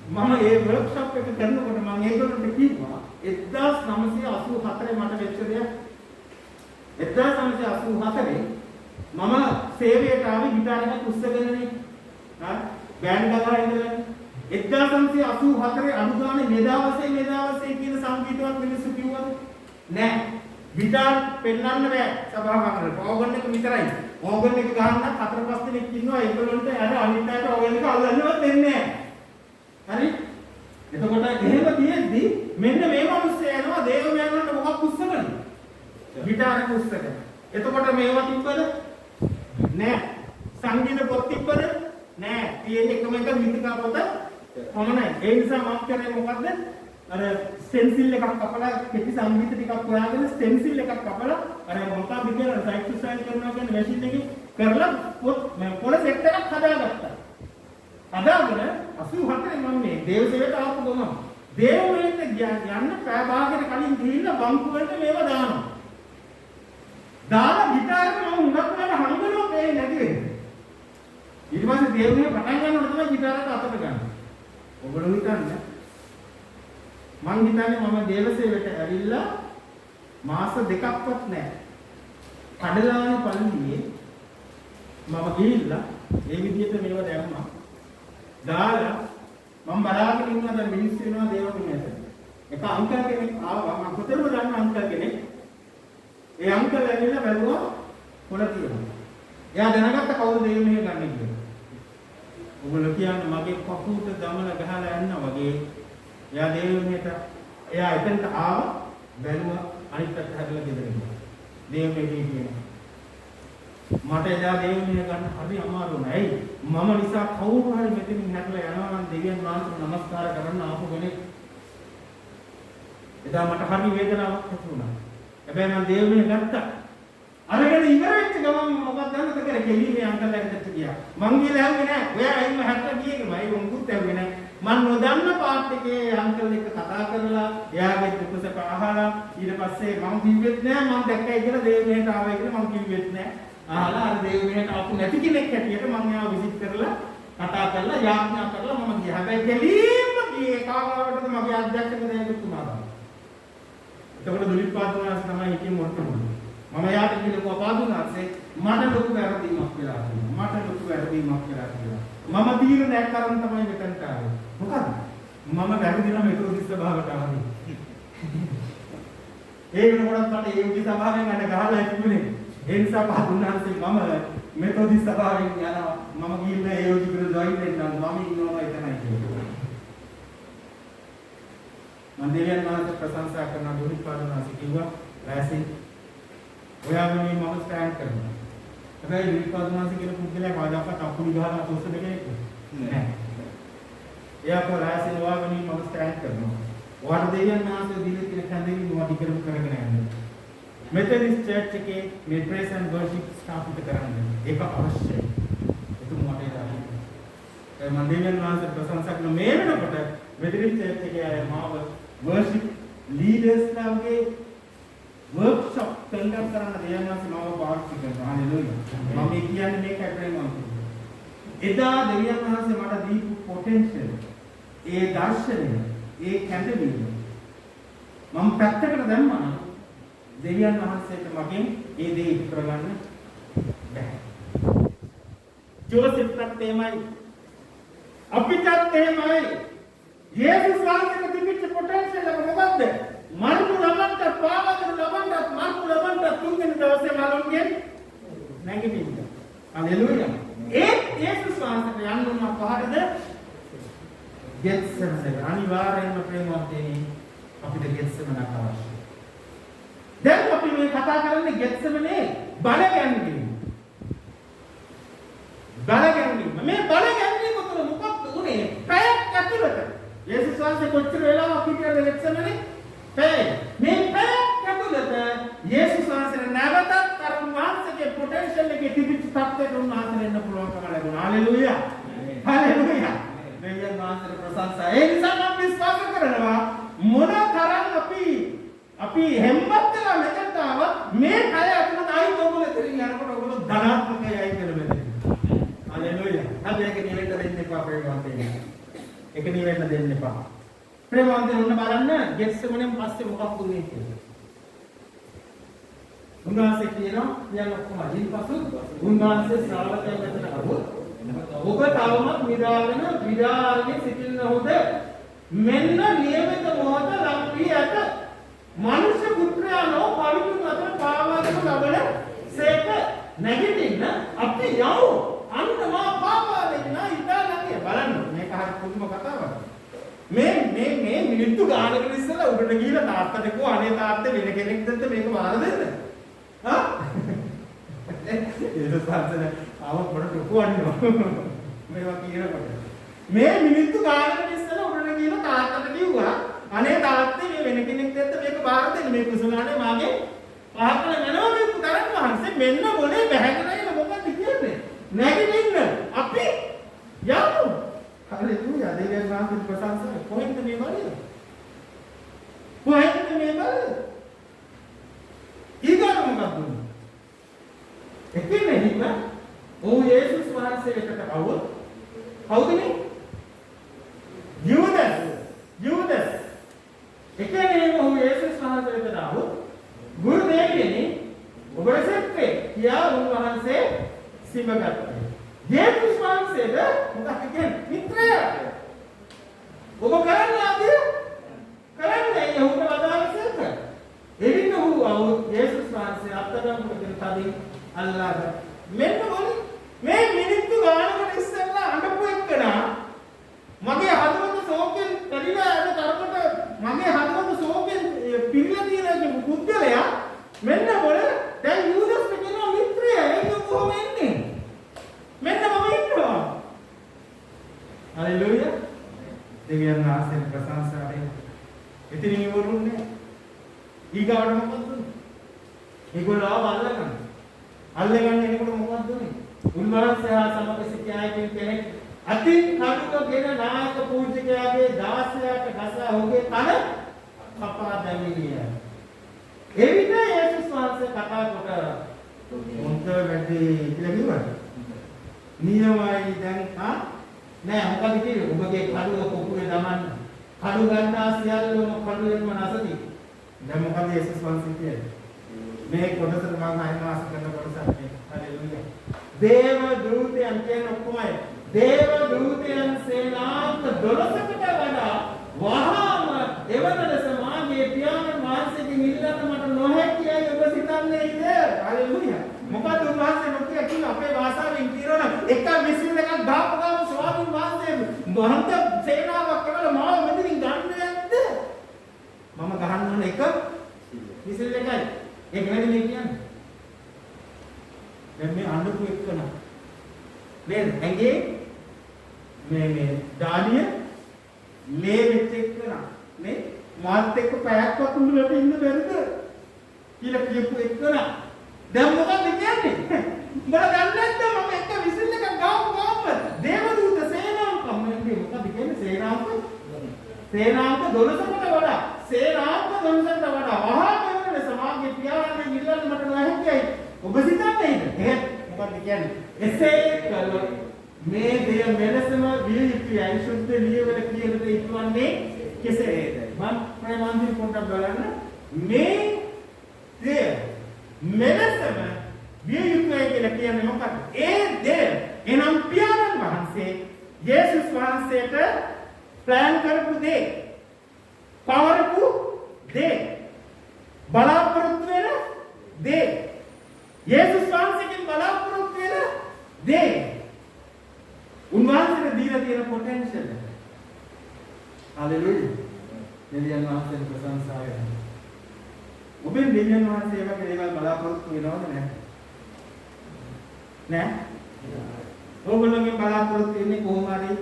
මම ඒ වර්ක්ෂොප් එක කරනකොට මම ඒකට කිව්වා 1984 මට වෙච්ච දෙයක් 1984 මම සේවයට ආවේ ගිටාර එකක් උස්සගෙනනේ. හරි බෑන්ඩ් ගහලා ඉඳලා 1984 අනුගානේ මෙදාවසේ කියන සංගීතවත් මිනිස්සු කිව්වද? නෑ. ගිටාර් පෙන්නන්න බෑ සභාවකට. ඕගන් එක විතරයි. ඕගන් එක ගහන්න 4-5 දෙනෙක් ඉන්නවා. ඒගොල්ලන්ට අර අනිත් අයට ඕගන් එක අල්ලන්නවත් දෙන්නේ නෑ. හරි? එතකොට එහෙම තියෙද්දි මෙන්න මේ මිනිස්සු යනවා දේවමයන්වන්ට මොකක් උස්සගන්නේ? ගිටාර් එක උස්සගෙන. එතකොට මේවා තිබ්බද? නෑ. සංගීත පොත් තිබ්බද? නෑ. තියෙන එකම එක මිතිකා පොත කොමනයි. ඒ නිසා මම කරේ මොකද්ද? අර ස්ටෙන්සිල් එකක් කපලා කෙටි සංගීත ටිකක් හොයාගෙන ස්ටෙන්සිල් එකක් කපලා අර මොකක්ද කියලා සයිඩ් ටු සයිඩ් කරනවා කියන මැෂින් එකේ කරලා පොත් සෙට් එකක් හදාගත්තා. හදාගෙන 84 මම මේ දේවසේවයට ආපු ගමන් දේවමෙන්ට යන්න පෑ භාගයට කලින් ගිහිල්ලා බංකු වලට මේවා දානවා. දාලා ගිටාර් එක මම උඟක් වලට හංගනවා මේ නැති වෙන්නේ. ඊට පස්සේ දේවමෙන් පටන් ගන්නකොට තමයි ගිටාර එක අතට ගන්න. ඔයගොල්ලෝ හිතන්නේ මං හිතන්නේ මම දේවසේවයට ඇවිල්ලා මාස දෙකක්වත් නැහැ. කඩලානේ පල්ලියේ මම ගිහිල්ලා ඒ විදිහට මේව දැම්මා. දාලා මම බලාගෙන ඉන්නවා දැන් මිනිස්සු වෙනවා දේවමෙන්ට. එක අංකල් කෙනෙක් ආවා මම කොතනද දන්න අංකල් කෙනෙක්. ඒ අංකල් ඇවිල්ලා බැලුවා පොළ තියෙනවා. එයා දැනගත්ත කවුද දේවමෙන් ගන්න කියලා. ඔයගොල්ලෝ කියන්නේ මගේ කකුලට දමන ගහලා යනවා වගේ එයා දේවමෙන්ට එයා එතනට ආවා බැලුවා අනිත් පැත්ත හැදලා ගෙදර ගියා. දේවමෙන් කියනවා මට එදා දේවමෙන් ගන්න හරි අමාරු වුණා. ඇයි? මම නිසා කවුරු හරි මෙතනින් හැදලා යනවා නම් දෙවියන් වහන්සේට නමස්කාර කරන්න ආපු කෙනෙක්. එදා මට හරි වේදනාවක් ඇති වුණා. හැබැයි මම දේවමෙන් ගත්තා. අරගෙන ඉවර වෙච්ච ගමන් මොකක්ද දන්නවද කියලා කෙලිමේ අංකල් ඇත්තට ගියා. මං ගිහලා ඇහුවේ නෑ. ඔයා අයින්ම හැටලා ගියේ මම ඒක මුකුත් ඇහුවේ නෑ. මම නොදන්න පාට් එකේ අංකල් එක්ක කතා කරලා එයාගේ දුකසප අහලා ඊට පස්සේ මම කිව්වෙත් නෑ මම දැක්කයි කියලා දේවමෙන්ට ආවයි කියලා මම කිව්වෙත් නෑ. අහලා අර දේවමෙන්ට ආපු නැති කෙනෙක් හැටියට මම එයාව විසිට් කරලා කතා කරලා යාඥා කරලා මම ගියා. හැබැයි කෙලින්ම ගියේ කාගාවටද මගේ අධ්‍යක්ෂක දේවතුමාට. එතකොට දුලිත් පාතුනාස් තමයි හිටියේ මොකටද? මම යාට කිව්වා පාදුනාසේ මට ලොකු වැරදීමක් වෙලා තියෙනවා. මට ලොකු වැරදීමක් වෙලා තියෙනවා. මම තීරණයක් කරන් තමයි මෙතනට ආවේ. මොකද? මම වැරදිලා මෙතෝදිස් සභාවට ආවේ. ඒ වෙනකොටත් මට ඒ උදි සභාවෙන් අඬ ගහලා ඉතිබුනේ. ඒ නිසා පාදුනාසේ මම මෙතෝදිස් සභාවෙන් යනවා. මම ගිහිල්ලා ඒ උදි වල ජොයින් වෙන්නම්. මම ඉන්නවා එතනයි කියලා. මම දෙවියන් වහන්සේ ප්‍රශංසා කරන දුලිත් පාදුනාසේ කිව්වා රැසි ඔයාගේ මම ස්ටෑන්ඩ් කරනවා. හැබැයි විපස්සනාසි කියන පුද්ගලයා කවදාකවත් අකුරු ගහලා තොස්සන කෙනෙක් නෑ. එයා කොරාසින වාගණි මම ස්ටෑන්ඩ් කරනවා. ඔයාට දෙවියන් වහන්සේ දීලා තියෙන කැඳෙවි මොකද ඉකරම් කරගෙන යන්නේ. මෙතනිස් චර්ච් එකේ මේ ප්‍රේස් ඇන්ඩ් වර්ෂිප් ස්ථාපිත කරන්න. ඒක අවශ්‍යයි. ඒක මොකටද ආන්නේ? ඒ මම දෙවියන් වහන්සේ ප්‍රශංසා කරන මේ වෙනකොට මෙතනිස් චර්ච් එකේ අය මාව වර්ෂිප් ලීඩර්ස්ලාගේ workshop conduct කරන්න දෙවියන් වහන්සේ මාව පාවිච්චි කරනවා. හalleluya. මම මේ කියන්නේ මේකයි ප්‍රේමවන්ත. එදා දෙවියන් වහන්සේ මට දීපු potential ඒ දර්ශනය ඒ කැඳවීම මම පැත්තකට දැම්මා. දෙවියන් වහන්සේට මගෙන් ඒ දේ ඉක්ම කරගන්න බැහැ. ජෝසෙෆ්ට එහෙමයි. අපිටත් එහෙමයි. යේසුස් වහන්සේට තිබිච්ච පොටෙන්ෂල් එක මොකද්ද? මරණු ලබන්නත් පාවදන ලබන්නත් මරණු ලබන්නත් තුන්වෙනි දවසේ මලුන්ගෙන් නැගිටින්න. හalleluya. ඒ යේසුස් වහන්සේට යන්න උන පහරද ගෙත්සෙමනේ අනිවාර්යයෙන්ම ප්‍රේමවන්තයනි අපිට ගෙත්සෙමනක් අවශ්‍යයි. දැන් අපි මේ කතා කරන්නේ ගෙත්සෙමනේ බල ගැන්වීම. බල ගැන්වීම. මේ බල ගැන්වීම තුළ මොකක්ද උනේ? පැයක් ඇතුළත යේසුස් වහන්සේ කොච්චර වෙලාවක් හිටියද ගෙත්සෙමනේ? පැය. මේ පැයක් ඇතුළත යේසුස් වහන්සේ නැවතත් අර වහන්සේගේ පොටෙන්ෂල් එකේ තිබිච්ච තත්ත්වයට උන්වහන්සේ එන්න පුළුවන්කම ලැබුණා. හalleluya. හalleluya. දෙවියන් වහන්සේට ප්‍රශංසා. ඒ නිසා මම විශ්වාස කරනවා මොනතරම් අපි හැම්මත් වෙලා මෙතනට ආවත් මේ කය අතුලට ආයි ඔයගොල්ලෝ එතනින් යනකොට ඔයගොල්ලෝ ධනාත්මකයි කියලා වෙන්නේ. හalleluya. හැබැයි ඒක නිවෙන්න දෙන්න එපා ප්‍රේමවන්තයනි. ඒක නිවෙන්න දෙන්න එපා. ප්‍රේමවන්තයන් උන්න බලන්න ගෙත්සෙමනේ පස්සේ මොකක්ද උනේ කියලා. උන්වහන්සේ කියනවා දැන් ඔක්කොම ඊපසු උන්වහන්සේ ශ්‍රාවකයන් වෙතට ආවොත් ඔබ තවමත් විඩාගෙන සිටින්නහොද මෙන්න නියමිත මොහොත ලක් වී ඇත. මනුෂ්‍ය පුත්‍රයාණෝ පවිතුන් අතර පාවාදම ලබන සේක නැගිටින්න අපි යමු. අන්න මා පාවාදෙන්න ඉඳා ළඟේ බලන්න. මේක හරි පුදුම කතාවක්. මේ මිනිත්තු ගානකට ඉස්සෙල්ලා උඩට ගිහලා තාත්තට කිව්වා අනේ තාත්තේ වෙන කෙනෙක්ද මේක වාර දෙන්න. හා? ඒක සාර්ථකයි. ආව පොඩ ටොකුවන්නවා. මේවා කියනකොට. මේ මිනිත්තු ගානකට ඉස්සෙල්ලා උඩට ගිහලා තාත්තට කිව්වා අනේ තාත්තේ මේ වෙන කෙනෙක්ද මේක වාර දෙන්න. මේ කුසලානේ මාගේ පහකල මනෝ මේ පුතරන් වහන්සේ මෙන්න මොලේ බැහැගෙන ඉන්න මොකක්ද කියන්නේ? නැගිටින්න අපි යමු. හalleluya. දෙවියන් වහන්සේ ප්‍රශංසා කොහෙන්ද මේ බලය? කොහෙන්ද මේ බලය? ඊගොල්ලෝ මොකක්ද උනේ? එකිනෙක ඔව් යේසුස් වහන්සේ එකට આવොත් කවුද මේ? යූදස්. එකිනෙක ඔව් යේසුස් වහන්සේ එකට આવොත් ගුරු දෙවියනි ඔබට සෙත්වේ කියා උන්වහන්සේ සිඹගත්තා. යේසුස් වහන්සේද මොකක්ද කියන්නේ? මිත්‍රය. ඔබ කරන්නේ කරන්නේ යහුද වදාළසේක. එවිට ඔහු આવොත් යේසුස් වහන්සේ අත්දැකීම් කොට තදින් අල්ලාහ් මෙන්න මොලේ මේ මිනිත්තු ගානකට ඉස්සෙල්ලා අඬපු එක්කනා මගේ හදවත සෝකෙන් පරිලා යන තරමට මගේ හදවත සෝකෙන් පිළිලා තියෙන පුද්ගලයා මෙන්න මොලේ දැන් යූදස් කියනවා මිත්‍රය ඒක කොහොම එන්නේ මෙන්න මම ඉන්නවා. හalleluya. දෙවියන් වහන්සේ ප්‍රශංසා වේ. ඉතින් ඉවරුන්නේ ඊගාවට මොකද උනේ? ඒගොල්ලෝ අල්ලගන්න. අල්ලගන්න එනකොට මොකක්ද උනේ? උන්වහන්සේ හා සමග සිටියායකින් කෙනෙක් අතින් කඩුවගෙන නායක පූජකයාගේ 16ට ගසා ඔහුගේ කන කපා දැමිනිය. එවිට යේසුස් වහන්සේ කතා කොට මොන්ට වැඩි කියලා කිව්වා. නියමයි දැන් නෑ මොකද කිව්වේ? ඔබගේ කඩුව කොපුවේ දමන්න. කඩු ගන්නා සියල්ලම කඩුවෙන්ම නැසති. දැන් මොකද යේසුස් වහන්සේ කියන්නේ? මේ කොටසට මම ආයමාස කරන කොටසක් මේ. හalleluya. දේව දූතයන් කියන ඔක්කොමයි. දේව දූතයන් සේනාංක 12කට වඩා වහාම එවන ලෙස මාගේ පියාණන් වහන්සේගෙන් ඉල්ලන්න මට නොහැකියයි ඔබ සිතන්නේද? හalleluya. මොකද උන්වහන්සේ නොකිය කිව්ව අපේ භාෂාවෙන් කියනවා එක මිසිල් එකක් දාපු ගමන් ස්වාමීන් වහන්සේ මහන්ත සේනාවක් කරලා මාව මෙතනින් ගන්න යද්ද? මම ගහන්න ඕන එක මිසිල් එකයි. ඒක වැඩි නේ කියන්නේ. දැන් මේ අන්න අඬපු එක්කන නේද? ඇඟේ මේ ඩාඩිය ලේ වෙච්ච එක්කන නේ මාත් එක්ක පැයක් වතුරට ඉන්න බැරිද කියලා කියපු එක්කන දැන් මොකද කියන්නේ? උඹලා දන්නේ නැද්ද මම එක විසිල් එකක් ගාපු දේවදූත සේනාංක මොකද කියන්නේ? සේනාංක 12කට වඩා සේනාංක 12කට වඩා වහා කරන සමාජයේ පියාණන් ඉල්ලන්න මට නොහැකියි. ඔබ සිතන්නේ නේද? මොකද කියන්නේ? එසේ කළොත් මේ දෙය මෙලෙසම විය යුතුයි. අයිසුද්ධ ලියවල කියන දේ ඉක්වන්නේ කෙසේද? මම ප්‍රේමාන්ති පොඩ්ඩක් බලන්න. මේ දෙය මෙලෙසම විය යුතුයි කියලා කියන්නේ මොකක්ද? ඒ දෙය එනම් පියාණන් වහන්සේ යේසුස් වහන්සේට ප්ලෑන් කරපු දේ, පවරපු දේ, බලාපොරොත්තු වෙන දේ, යේසුස් වහන්සේගෙන් බලාපොරොත්තු වෙන දේ, උන්වහන්සේට දීලා තියෙන පොටෙන්ෂල් එක. හලෙලූයා. දෙවියන් වහන්සේට ප්‍රශංසා වෙනවා. ඔබෙන් දෙවියන් වහන්සේ වගේ දේවල් බලාපොරොත්තු වෙනවද නැහැ? නැහැ? ඕගොල්ලෝගේ බලාපොරොත්තු වෙන්නේ කොහොම හරි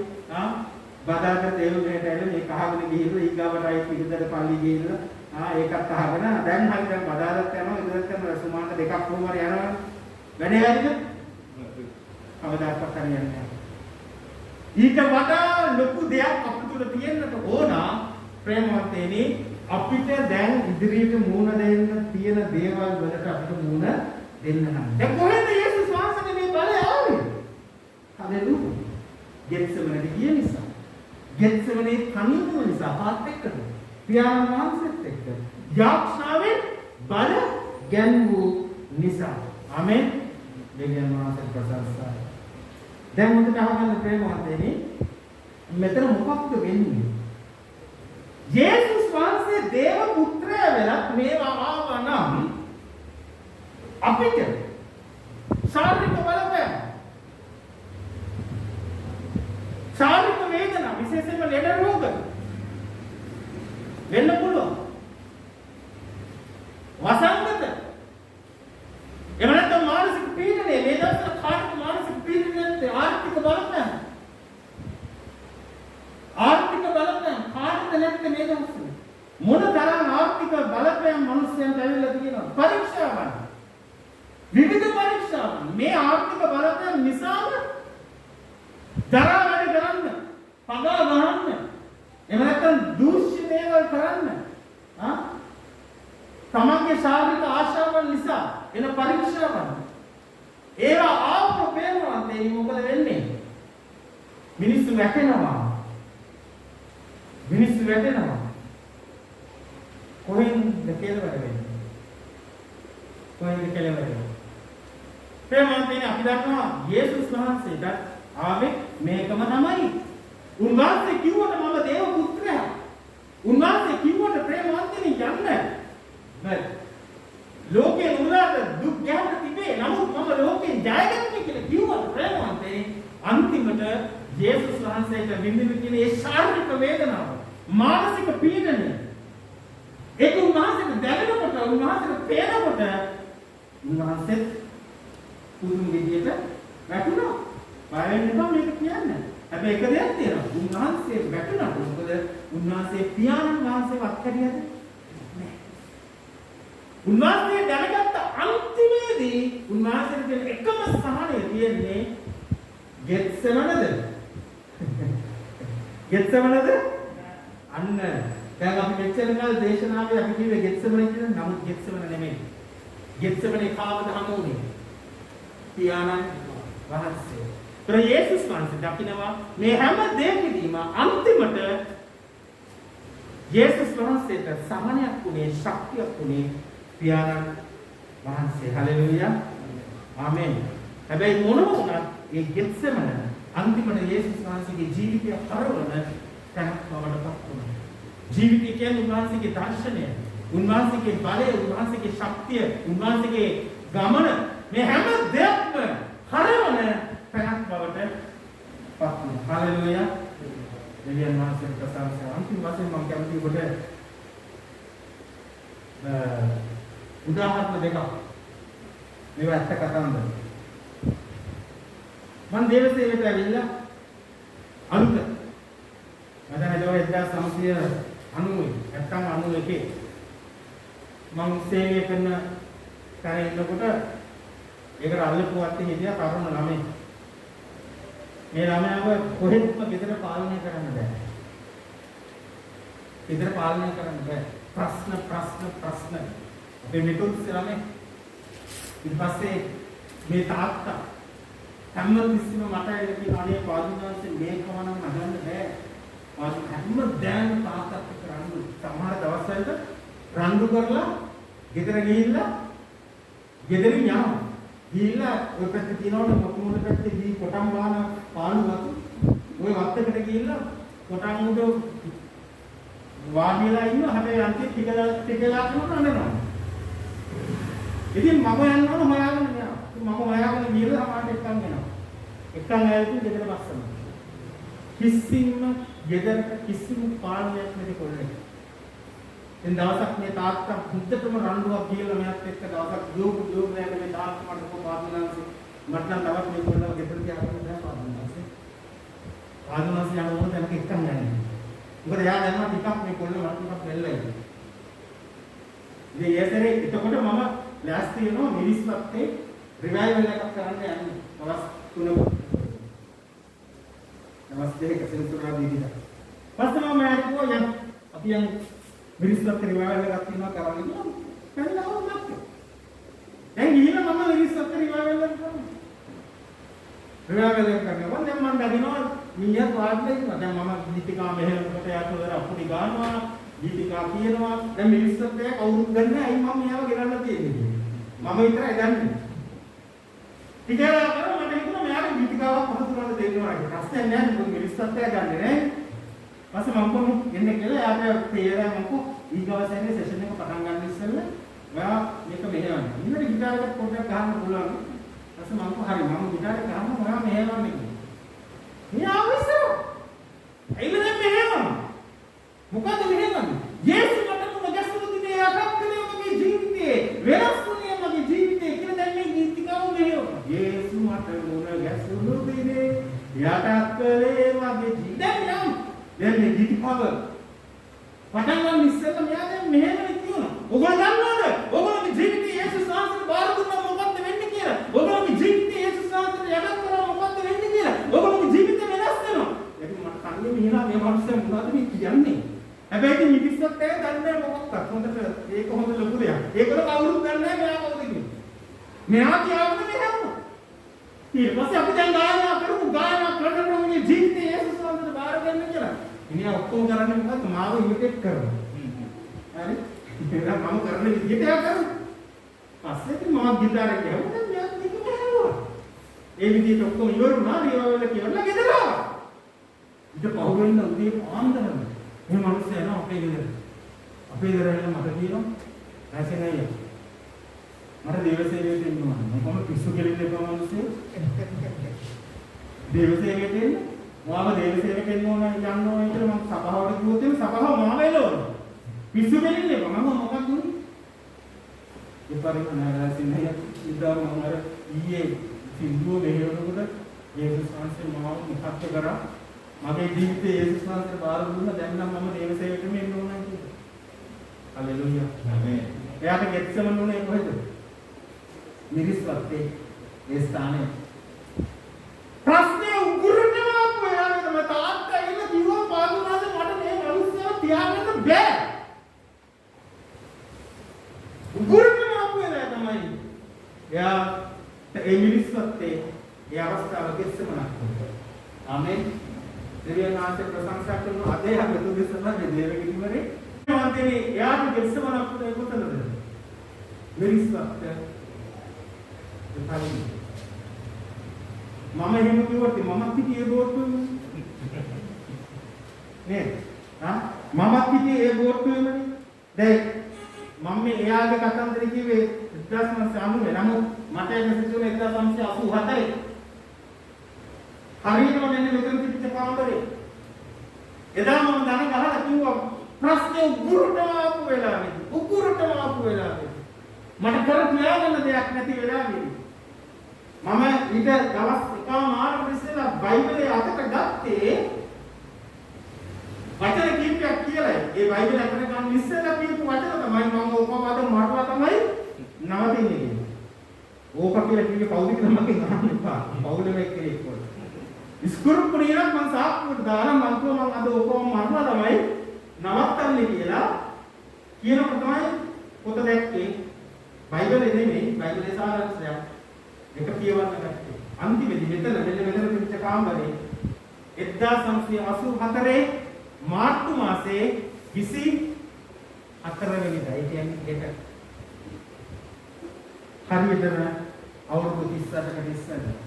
බදාට දේවුලට ඇවිල්ලා මේ කහගෙන ගිහිල්ලා ඊගාවටයි පිටතට පල්ලි ගිහිල්ලා ඒකත් අහගෙන දැන් හරි දැන් බදාරත් යනවා ඉදරත් යනවා සුමාන්ට දෙකක් කොහොම හරි යනවා වැඩේ වැඩිද? කවදාකවත් හරියන්නේ නැහැ. ඊට වඩා ලොකු දෙයක් අපිට තුල තියෙන්නට ඕන ප්‍රේමවන්තේනි අපිට දැන් ඉදිරියට මුණ දෙන්න තියෙන දේවල් වලට අපිට මුණ දෙන්න නම්. දැන් කොහෙන්ද යේසුස් වහන්සේගේ මේ බලය ආවේ? හලෙලූයා. ගෙත්සෙමනට ගිය නිසා. ගෙත්සෙමනේ කණිනුව නිසා පාත් එක්කද? පියාණන් වහන්සේත් එක්ක. යාක්ෂාවෙන් බල ගැන්වූ නිසා. ආමෙන්. දෙවියන් වහන්සේ ප්‍රශංසායි. දැන් මුදට අහගන්න ප්‍රේමවන්තයනි මෙතන මොකක්ද වෙන්නේ? යේසුස් වහන්සේ දේව පුත්‍රයා වෙලත් මේවා ආවා නම් අපිට ශාරීරික බලපෑම ශාරීරික වේදනා විශේෂයෙන්ම ලෙඩ රෝග වෙන්න පුළුවන්. වසංගත එහෙම නැත්නම් මානසික පීඩනය මේ දවස්වල කායික මානසික පීඩනයත් ආර්ථික බලපෑම කාටද නැත්නම් මේ දවස්වල මොනතරම් ආර්ථික බලපෑම මිනිස්යන්ට ඇවිල්ලා තියෙනවද? පරීක්ෂාවන් විවිධ පරීක්ෂාවන් මේ ආර්ථික බලපෑම නිසාම දරා වැඩ කරන්න පගා ගන්න එහෙම නැත්නම් දූෂ්‍ය දේවල් කරන්න තමන්ගේ ශාරීරික ආශාවන් නිසා එන පරීක්ෂාවන් ඒවා ආපු පේනවන්තේ මොකද වෙන්නේ? මිනිස්සු වැටෙනවා. කොහෙන්ද කෙලවර වෙන්නේ? ප්‍රේමවන්තයනි අපි දන්නවා යේසුස් වහන්සේට ආවේ මේකම තමයි. උන්වහන්සේ කිව්වට මම දේව පුත්‍රයා. උන්වහන්සේ කිව්වට ප්‍රේමවන්තයනි යන්න. බෑ. ලෝකේ උනාට දුක් ගැන තිබේ. නමුත් මම ලෝකෙන් ජයගන්නේ කියලා කිව්වට ප්‍රේමවන්තයනි අන්තිමට යේසුස් වහන්සේට විඳින කියන ඒ ශාරීරික වේදනාව, මානසික පීඩනය ඒක උන්වහන්සේට දැනෙනකොට උන්වහන්සේට පේනකොට උන්වහන්සේ පුදුම විදියට වැටුණා. බය වෙන්න එපා මේක කියන්නේ. හැබැයි එක දෙයක් තියෙනවා. උන්වහන්සේ වැටුණා. මොකද උන්වහන්සේ පියාණන් වහන්සේව අත්හැරියද? නැහැ. උන්වහන්සේ දැනගත්ත අන්තිමේදී උන්වහන්සේට තියෙන එකම සහනය තියෙන්නේ ගෙත්සෙමනද? ගෙත්සෙමනද? අන්න දැන් අපි මෙච්චර කාල දේශනාවේ අපි කිව්වේ ගෙත්සෙමන කියලා. නමුත් ගෙත්සෙමන නෙමෙයි. ගෙත්සෙමනේ කාමද හමුුනේ? පියාණන් වහන්සේ. ඒතර යේසුස් වහන්සේ දකිනවා මේ හැම දෙයකදීම අන්තිමට යේසුස් වහන්සේට සහනයක් උනේ, ශක්තියක් උනේ පියාණන් වහන්සේ. හලෙලූයා. ආමෙන්. හැබැයි මොනවා වුණත් ඒ ගෙත්සෙමන අන්තිමට යේසුස් වහන්සේගේ ජීවිතය කරවන තැනක් බවට පත් වුණා. ජීවිතය කියන්නේ උන්වහන්සේගේ දර්ශනය, උන්වහන්සේගේ බලය, උන්වහන්සේගේ ශක්තිය, උන්වහන්සේගේ ගමන මේ හැම දෙයක්ම කරවන තැනක් බවට පත් වුණා. හලෙලූයා. දෙවියන් වහන්සේට ප්‍රශංසා. අන්තිම වශයෙන් මම කැමති කොට උදාහරණ දෙකක් මේවා ඇත්ත කතාවද? මම දේවසේවයට ඇවිල්ලා අලුත මම හිතුවා 1991 මම සේවය කරන කරේ ඉන්නකොට ඒකට අල්ලපු වත්තේ හිටියා තරුණ ළමයි. මේ ළමයාව කොහෙත්ම ගෙදර පාලනය කරන්න බෑ. ගෙදර පාලනය කරන්න බෑ. ප්‍රශ්න. අපේ මිතුරු ළමයි ඊට පස්සේ මේ තාත්තා හැමතිස්සෙම මට එළකින අනේ පාදුනාන්සේ මේකම නම් නගන්න බෑ. හැමදාම තාත්තත් එක්ක රණ්ඩු. සමහර දවස්වලට රණ්ඩු කරලා ගෙදර ගිහිල්ලා ගෙදරින් යනවා. ගිහිල්ලා ඔය පැත්තේ තියනවනේ මොකුමුද පැත්තේ දී කොටම් බාන පාළු වතු. ඔය වත්තකට ගිහිල්ලා කොටම් උඩ වාඩිලා ඉන්නවා. හැබැයි අන්තිම ටිකලා කරනවා. ඉතින් මම යන්න ඕන හොයාගෙන යනවා. මම හොයාගෙන ගිහලා සමාජයට එක්කන් එනවා. එක්කන් ආයෙත් ගෙදර බස්සනවා. කිසිම පාලනයක් නැති කොල්ලෙක්. එන් දවසක් මේ තාත්තා හුද්දටම රණ්ඩුවක් කියලා මෙයාත් එක්ක දවසක් ගියෝ නෑ මේ තාත්තා මට පාදුනාන්සේ මට නම් තවත් මේ කොල්ලව ගෙදර තියාගන්න බෑ පාදුනාන්සේ. පාදුනාන්සේ යන මොකද எனக்கு එක්කන් යන්නේ. මොකද එයා දන්නවා ටිකක් මේ කොල්ල මට ටිකක් වෙල්ලයි. ඉතින් ඒතරේ එතකොට මම ලෑස්ති වෙනවා මිරිස් වත්තේ රිවයිවල් එකක් කරන්න යන්නේ. දවස් 3ක. දවස් 2ක සෙන්සුරා දීලා. පස්සේ මම ආයෙත් යන් අපි යන් මිරිස් වත්තේ රිවයිවල් එකක් තියෙනවා කරන්නේ නෝ. කන්නා වුණත්. දැන් ගිහින් මම මිරිස් වත්තේ රිවයිවල් එකක් කරනවා. රිවයිවල් එකක් කරනවා. දැන් මම දකිනවා මීයක් වාඩිලා ඉන්නවා. දැන් මම දීපිකා මෙහෙලකට යාතුවර අපුඩි ගන්නවා. දීපිකා කියනවා දැන් මිරිස් වත්තේ කවුරුත් ගන්න ඇයි මම මෙයාව ගෙනල්ලා තියෙන්නේ. මම විතරයි ගන්නෙ. ටිකලා කරා මට හිතුණා මෙයාට දීපිකාවක් පහසුරට දෙන්නවා කියලා. ප්‍රශ්නයක් නෑ මොකද මිරිස් වත්තේ ගන්නෙ නෑ. ඊපස්සේ මම කොහොම එන්නේ කියලා යාට තේරෙලා මම ඊගවසන්නේ සෙෂන් එක පටන් ගන්න ඉස්සෙල්ලා ඔයා මේක මෙහෙවන්න. ඉන්නට ගිටාර එක පොඩ්ඩක් ගහන්න පුළුවන්. ඊපස්සේ මම හරි මම ගිටාර එක ගහන්න ඔයා මෙහෙවන්න කියලා. මෙයා අවශ්‍යව. ඇයිද මෙහෙවන්න? මොකද මෙහෙවන්නේ? යේසු මට මොන ගැසුරු දිනේ යටත් කළේ මගේ ජීවිතේ. වෙනස් වුණේ මගේ ජීවිතේ කියලා දැන් මේ ගීතිකාව මෙහෙවනවා. යේසු මට මොන ගැසුරු දිනේ යටත් කළේ මගේ ජීවිතේ. දැන් මේ ගීතිකාව පටන් ගන්න ඉස්සෙල්ලා මෙයා දැන් මෙහෙම කියනවා. ඔයගොල්ලෝ දන්නවද? ඔයගොල්ලෝගේ ජීවිතේ යේසුස් වහන්සේට බාර දුන්නා මොකක්ද වෙන්නේ කියලා? ඔයගොල්ලෝගේ ජීවිතේ යේසුස් වහන්සේට යටත් කරා මොකක්ද වෙන්නේ කියලා? ඔයගොල්ලෝගේ ජීවිතේ වෙනස් වෙනවා. ඒක මට කන්නේ මිහිනා මේ මිනිස්සු මොනවද මේ කියන්නේ? හැබැයි ඉතින් මිනිස්සුත් ඒක දන්නේ මොකක්ද? හොඳට ඒක හොඳ ලොකු දෙයක්. ඒකල කවුරුත් දන්නේ නැහැ මෙයා කවුද කියලා. මෙයා කියන්නේ මෙහෙම. ඊට පස්සේ අපි දැන් ගායනා කරමු මේ ජීවිතේ යේසුස් වහන්සේට බාර දෙන්න කියලා. ඉතින් ඔක්කොම කරන්නේ මොකක්ද? මාව ඉමිටේට් කරනවා. හරි? ඒක මම කරන විදිහට එයා කරනවා. පස්සේ ඉතින් මම ගිටාර එක ගැහුවා මෙයා මේක ගහනවා. ඒ විදිහට ඔක්කොම ඉවරුණා රියවල කියලා ගෙදර ආවා. ඊට පහුවෙන්න උදේ පාන්දරම මේ මිනිස්සු එනවා අපේ ගෙදර. අපේ ගෙදර එන මට කියනවා රැසෙනයි. මට දේවසේවයට එන්න ඕන. මම කොහොමද පිස්සු කෙලින්න එපා මිනිස්සු. දේවසේවයට එන්න. මාව දේවසේවයට එන්න ඕන යන්න ඕන කියලා මම සභාවට කිව්වොත් එimhe සභාව මාව එළවන. පිස්සු කෙලින්න එපා. මම මොකක්ද උනේ? ඒ පරිණාමයන්සිනේ ඉදා මම අර ඊයේ සින්දුව මෙහෙවනකොට යේසුස් වහන්සේ මාව මුක්ත කරා. මගේ ජීවිතේ යේසුස් වහන්සේට බාර දුන්නා. දැන් නම් මම දේවසේවයටම එන්න ඕනයි කියලා. හලෙලූයා. ආමේන්. එයාට ගෙත්සමන උනේ කොහෙද? මිරිස් වත්තේ ඒ ස්ථානේ. ප්‍රශ්නේ උගුරටම ආපු එයාගේ මම තාත්තා ඉන්න කිව්වා පාදුනාද මට මේ මිනිස්සුව තියාගන්න බෑ. උගුරටම ආපු එයා තමයි. එයා ඒ මිරිස් වත්තේ ඒ අවස්ථාව ගෙත්සමනක් වුණා. ආමේන්. දෙවියන් වහන්සේ ප්‍රශංසා කරන අධේ හදු දෙසලා මේ දේවගිරිවරේ මන්තේ යාට ගෙස්සමනක් පුතේ කොතනද මිරිස් වත්තේ මම එහෙම කිව්වොත් මමත් හිටියේ බෝට්ටුවේ නේද? මමත් හිටියේ ඒ බෝට්ටුවේමනේ. දැන් මම මේ එයාගේ කතන්දර කිව්වේ 1990 නමුත් මට ඒක සිදුවුනේ 1987. හරියටම මෙන්න මෙතන තිබිච්ච කාමරේ. එදා මම දන ගහලා කිව්වා ප්‍රශ්නේ උගුරටම ආපු වෙලාවේ. මට කර තියාගන්න දෙයක් නැති වෙලාවේ. මම ඊට දවස් එකමාරකට ඉස්සෙල්ලා බයිබලයේ අතට ගත්තේ වචන කීපයක් කියලායි. ඒ බයිබලය අතට ගන්න ඉස්සෙල්ලා කියපු වචන තමයි මම උපවාද මාරුවා තමයි නවතින්නේ කියන්නේ. ඕක කියලා කිව්වේ කවුද කියලා මගෙන් අහන්න එපා. පවුලේ එක්කෙනෙක් වුණා. ඉස්කුරු පුරියක් මං සාක්කුවට දාලා මං කිව්වා මං අද ඕකම මාරුවා තමයි නවත්තන්නේ කියලා කියනකොට තමයි පොත දැක්කේ. බයිබලේ නෙමෙයි බයිබලේ සාරාංශයක්. එක කියවන්න ගත්තේ. අන්තිමේදී මෙතන තිබිච්ච කාමරේ 1984 මාර්තු මාසයේ 24 වෙනිදා. ඒ කියන්නේ ඒක හරියටම අවුරුදු 38කට ඉස්සෙල්ලා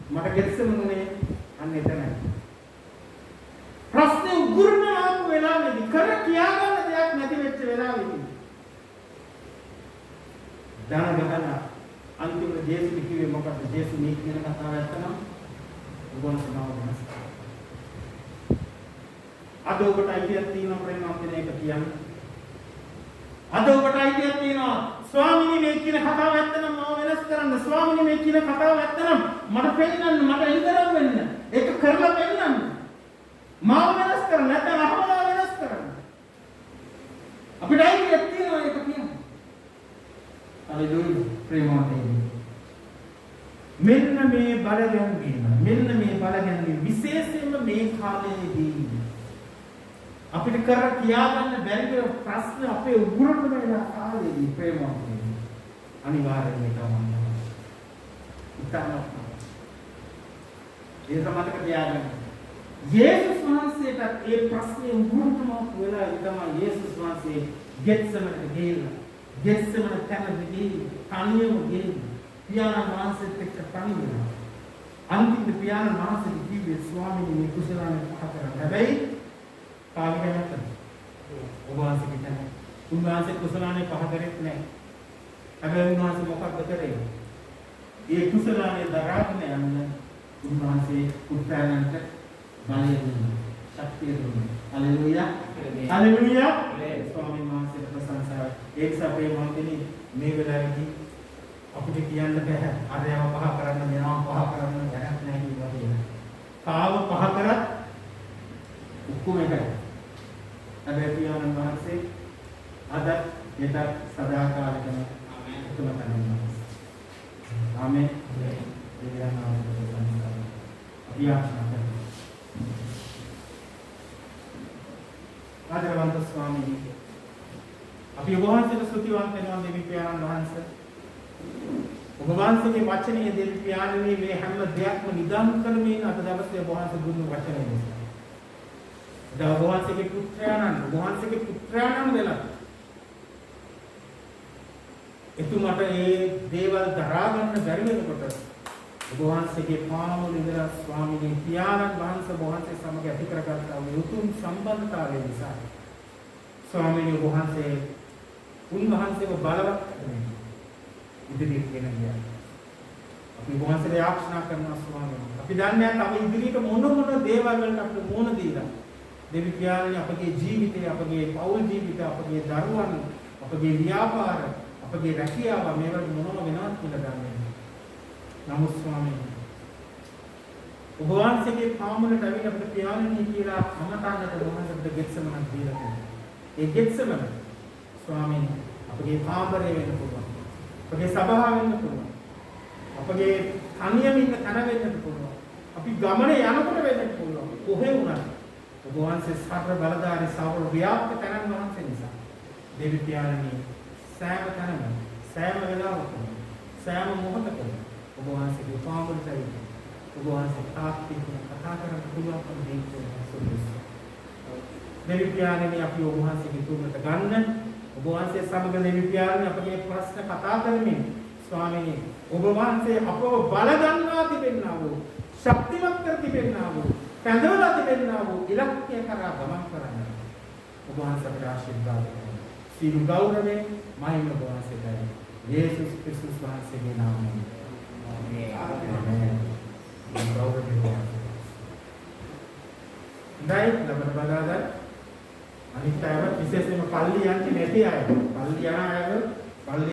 මට ගෙස්සමුනේ අන්න එතනයි. ප්‍රශ්නේ උගුරන ආපු වෙලාවේදී කර කියාගන්න දෙයක් නැති වෙච්ච වෙලාවේදී දාන ගහලා අන්තිමට ජේසු කිව්වේ මොකක්ද? ජේසු මේ කියන කතාව ඇත්තනම් උගන්සනාව වෙනස්. අද ඔබට අයිතියක් තියෙනවා ප්‍රේමවන්ත කෙනෙක් කියන්නේ. අද ඔබට අයිතියක් තියෙනවා ස්වාමීනි මේ කියන කතාව ඇත්තනම් මම වෙනස් කරන්න. ස්වාමීනි මේ කියන කතාව ඇත්තනම් මට පෙන්නන්න, මට ඉදරම් වෙන්න. ඒක කරලා පෙන්නන්න. මාව වෙනස් කරන්න නැත්නම් අහවලා වෙනස් කරන්න. අපිට අයිතියක් තියෙනවා ඒක කියන්න. හalleluya ප්‍රේමවන්තයනි. මෙන්න මේ බලගැන්වීම විශේෂයෙන්ම මේ කාලයේදී අපිට කර කියාගන්න බැරි ප්‍රශ්න අපේ උගුරට වෙන කාලේදී ප්‍රේමවන්තයනි අනිවාර්යයෙන්ම තමයි. ඒක මතක තියාගන්න. යේසුස් වහන්සේට ඒ ප්‍රශ්නේ උගුරටම වෙලා තමයි යේසුස් වහන්සේ ගෙත්සමනට ගිහිල්ලා ගෙත්සමන තැනදී තනියම ගිහින් පියාණන් වහන්සේත් එක්ක තනියම අන්තිම පියාණන් වහන්සේ කිව්වේ ස්වාමීනි මේ කුසලානේ පහ කරන්න. හැබැයි පාවිච්චි නැත්තම් ඔබ වහන්සේ කියන්නේ උන්වහන්සේ කුසලානේ පහ කරෙත් නැහැ. හැබැයි උන්වහන්සේ මොකක්ද කරේ? ඒ කුසලානේ දරාගෙන යන්න උන්වහන්සේ පුත්‍රයන්ට බලය දුන්නා. ශක්තිය දුන්නා. හalleluya. හalleluya. ස්වාමීන් වහන්සේට ප්‍රශංසාව. ඒක සපේ මොන්දෙනි මේ වෙලාවේදී අපිට කියන්න බෑ. අරයව පහ කරන්න මෙයාව පහ කරන්න බැහැ නැහැ කියලා කියනවා. කාව පහ කරත් ඔක්කොම එකයි. හැබැයි පියාණන් වහන්සේ අද එදත් සදාකාලිකම එකම තැනම. ආමේන්. ආදරවන්ත ස්වාමීනි අපි ඔබ වහන්සේට ස්තුතිවන්ත වෙනවා දෙවි පියාණන් වහන්සේ. ඔබ වහන්සේගේ වචනේ දෙවි පියාණනි මේ හැම දෙයක්ම නිදන් කරමින් අද දවසේ ඔබ වහන්සේ දුන්නු වචනේ නිසා. ඔබ වහන්සේගේ පුත්‍රයාණන් වෙලා එතුමට ඒ දේවල් දරා ගන්න බැරි වෙනකොට ඔබ වහන්සේගේ පාමුල ඉඳලා ස්වාමීනි පියාණන් වහන්සේ ඔබ වහන්සේ සමග ඇති කරගත්තා වූ උතුම් සම්බන්ධතාවය නිසා ස්වාමීනි ඔබ වහන්සේ උන්වහන්සේව බලවත් කරමින් ඉදිරියට ගෙන ගියා. අපි ඔබ වහන්සේට යාචනා කරනවා ස්වාමීනි. අපි දන්නේ නැහැ අපි ඉදිරියට මොන දේවල් වලට අපිට මොන දීලා දෙවි පියාණනි අපගේ ජීවිතය, අපගේ පෞල් ජීවිතය, අපගේ දරුවන්, අපගේ ව්‍යාපාර, අපගේ රැකියාව මේවට මොනව වෙනවද කියලා දන්නේ. නමුත් ස්වාමීනි ඔබ වහන්සේගේ පාමුලට අවිල අපිට පියාණනි කියලා අමතන්නට මොනවද ගෙත්සමනක් දීලා තියෙන්නේ. ඒ ගෙත්සමන ස්වාමීනි අපගේ පාඹරේ වෙන්න පුළුවන්. අපගේ සභාව වෙන්න පුළුවන්. අපගේ තනියම ඉන්න තැන වෙන්න පුළුවන්. අපි ගමනේ යනකොට වෙන්න පුළුවන්. කොහේ වුණත් ඔබ වහන්සේ සතර බලධාරී සාවර ව්‍යාප්ත තැනන් වහන්සේ නිසා දෙවි පියාණනි සෑම තැනම සෑම වෙලාවකම සෑම මොහොතකම ඔබ වහන්සේගේ පාමුලට ඇවිත් ඔබ වහන්සේ තාක්ෂණික කතා කරන්න පුළුවන්කම දෙන්න සුදුසු. දෙවි පියාණනි අපි ඔබ වහන්සේගේ තුමට ගන්න ඔබ වහන්සේ සමග දෙවි පියාණනි අපගේ ප්‍රශ්න කතා කරමින් ස්වාමීනි ඔබ වහන්සේ අපව බල ගන්නවා තිබෙන්නා වූ ශක්තිමත් කර තිබෙන්නා වූ කැඳවලා තිබෙන්නා වූ ඉලක්කය කරා ගමන් කරන්න ඔබ වහන්සේට ආශිර්වාද කරනවා. සියලු ගෞරවයෙන් මහිම ඔබ වහන්සේටයි. යේසුස් ක්‍රිස්තුස් වහන්සේගේ නාමයෙන්. ආමේන්. දැන් ලබන බදාදා අනිත් අයව විශේෂයෙන්ම පල්ලි යන්නේ නැති අය. පල්ලි යන අයව පල්ලි